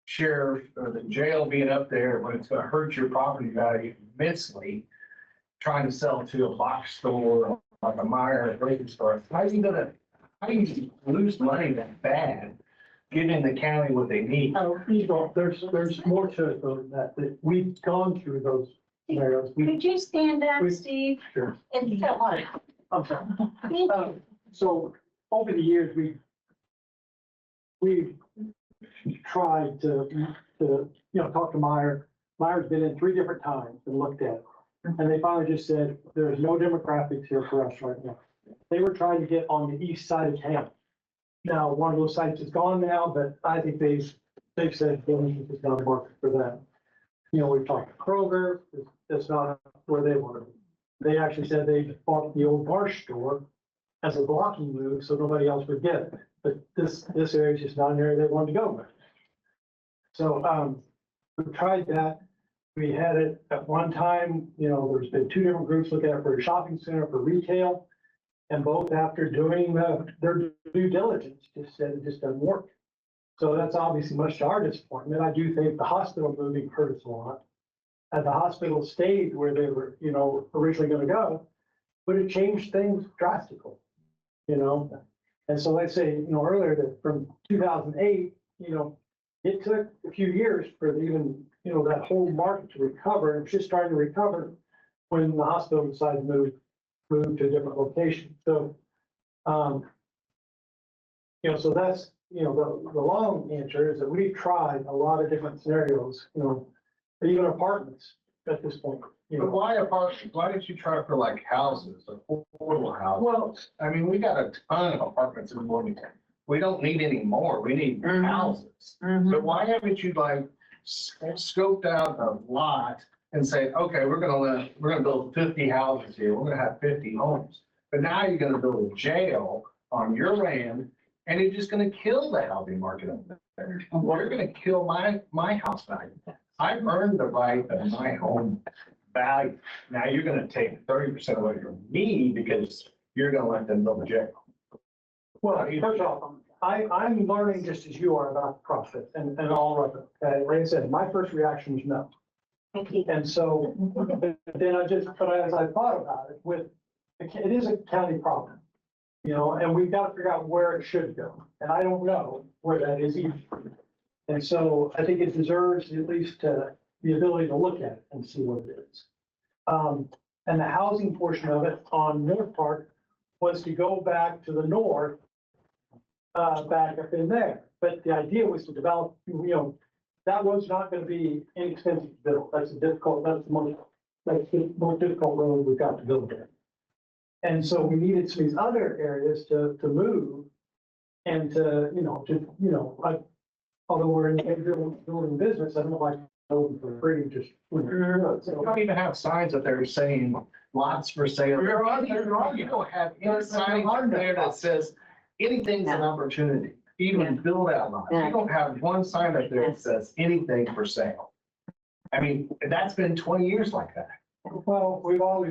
sheriff or the jail being up there when it's gonna hurt your property value immensely? Trying to sell to a box store, like a Meyer or a grocery store, how do you lose money that bad, giving the county what they need? So there's more to it though, than that we've gone through those scenarios. Could you stand up, we- Steve? Sure. And tell us. I'm sorry. So over the years, we've tried to, talk to Meyer. Meyer's been in 3 different times and looked at it. And they finally just said, there's no demographics here for us right now. They were trying to get on the east side of town. Now, one of those sites is gone now, but I think they've said business is not a market for them. We've talked to Kroger, it's not where they want to be. They actually said they bought the old Marsh store as a blocking move, so nobody else would get it. But this area is just not an area they wanted to go with. So, we tried that. We had it at one time, there's been 2 different groups looking at it for a shopping center, for retail. And both after doing their due diligence, just said it just doesn't work. So that's obviously much to our disappointment. I do think the hospital moving hurt us a lot. Had the hospital stayed where they were, originally gonna go, would have changed things drastically, And so let's say, earlier that from 2008, it took a few years for even, that whole market to recover. It was just starting to recover when the hospital decided to move to a different location. So, so that's, the long answer is that we've tried a lot of different scenarios, even apartments at this point. But why apartments? Why didn't you try for like houses, affordable houses? Well, I mean, we got a ton of apartments in Bloomington. We don't need any more. We need houses. So why haven't you like scoped out a lot and say, okay, we're gonna build 50 houses here. We're gonna have 50 homes. But now you're gonna build a jail on your land, and you're just gonna kill the housing market up there. Well, you're gonna kill my house value. I've earned the right of my home value. Now you're gonna take 30% away from me because you're gonna let them build a jail. Well, first off, I'm learning just as you are about the process and all of it. Okay, like I said, my first reaction was no. And so, then but as I thought about it, it is a county problem, and we've got to figure out where it should go. And I don't know where that is either. And so I think it deserves at least the ability to look at it and see what it is. And the housing portion of it on North Park was to go back to the north, back up in there. But the idea was to develop, that was not going to be inexpensive to build. That's the most difficult road we've got to build there. And so we needed some of these other areas to move and although we're in the building business, I don't like building for free, just. So you don't even have signs up there saying lots for sale. You don't have any sign up there that says anything's an opportunity, even build out lots. You don't have one sign up there that says anything for sale. I mean, that's been 20 years like that. Well, we know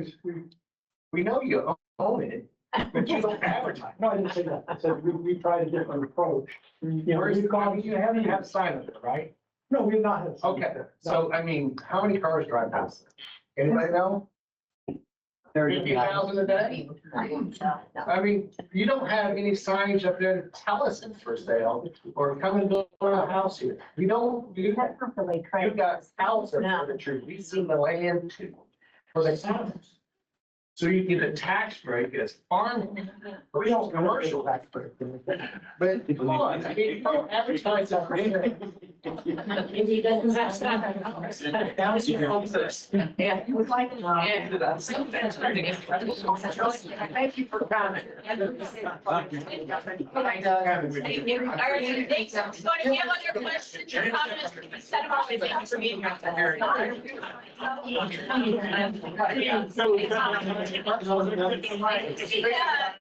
you own it, but you don't advertise. No, I didn't say that. I said we tried a different approach. You haven't had a sign up there, right? No, we've not had. Okay, so I mean, how many cars drive past there? Anybody know? 30,000 a day? I mean, you don't have any signage up there to tell us it's for sale or come and build a house here. You don't, you've got houses that you're leasing the land to for the houses. So you get a tax break as farming, but we don't commercial tax break. But come on, I mean, you don't advertise that for anything. Yeah, it was like. Thank you for coming. Thanks. So if you have other questions or comments, we can set them up with you for me. Yeah.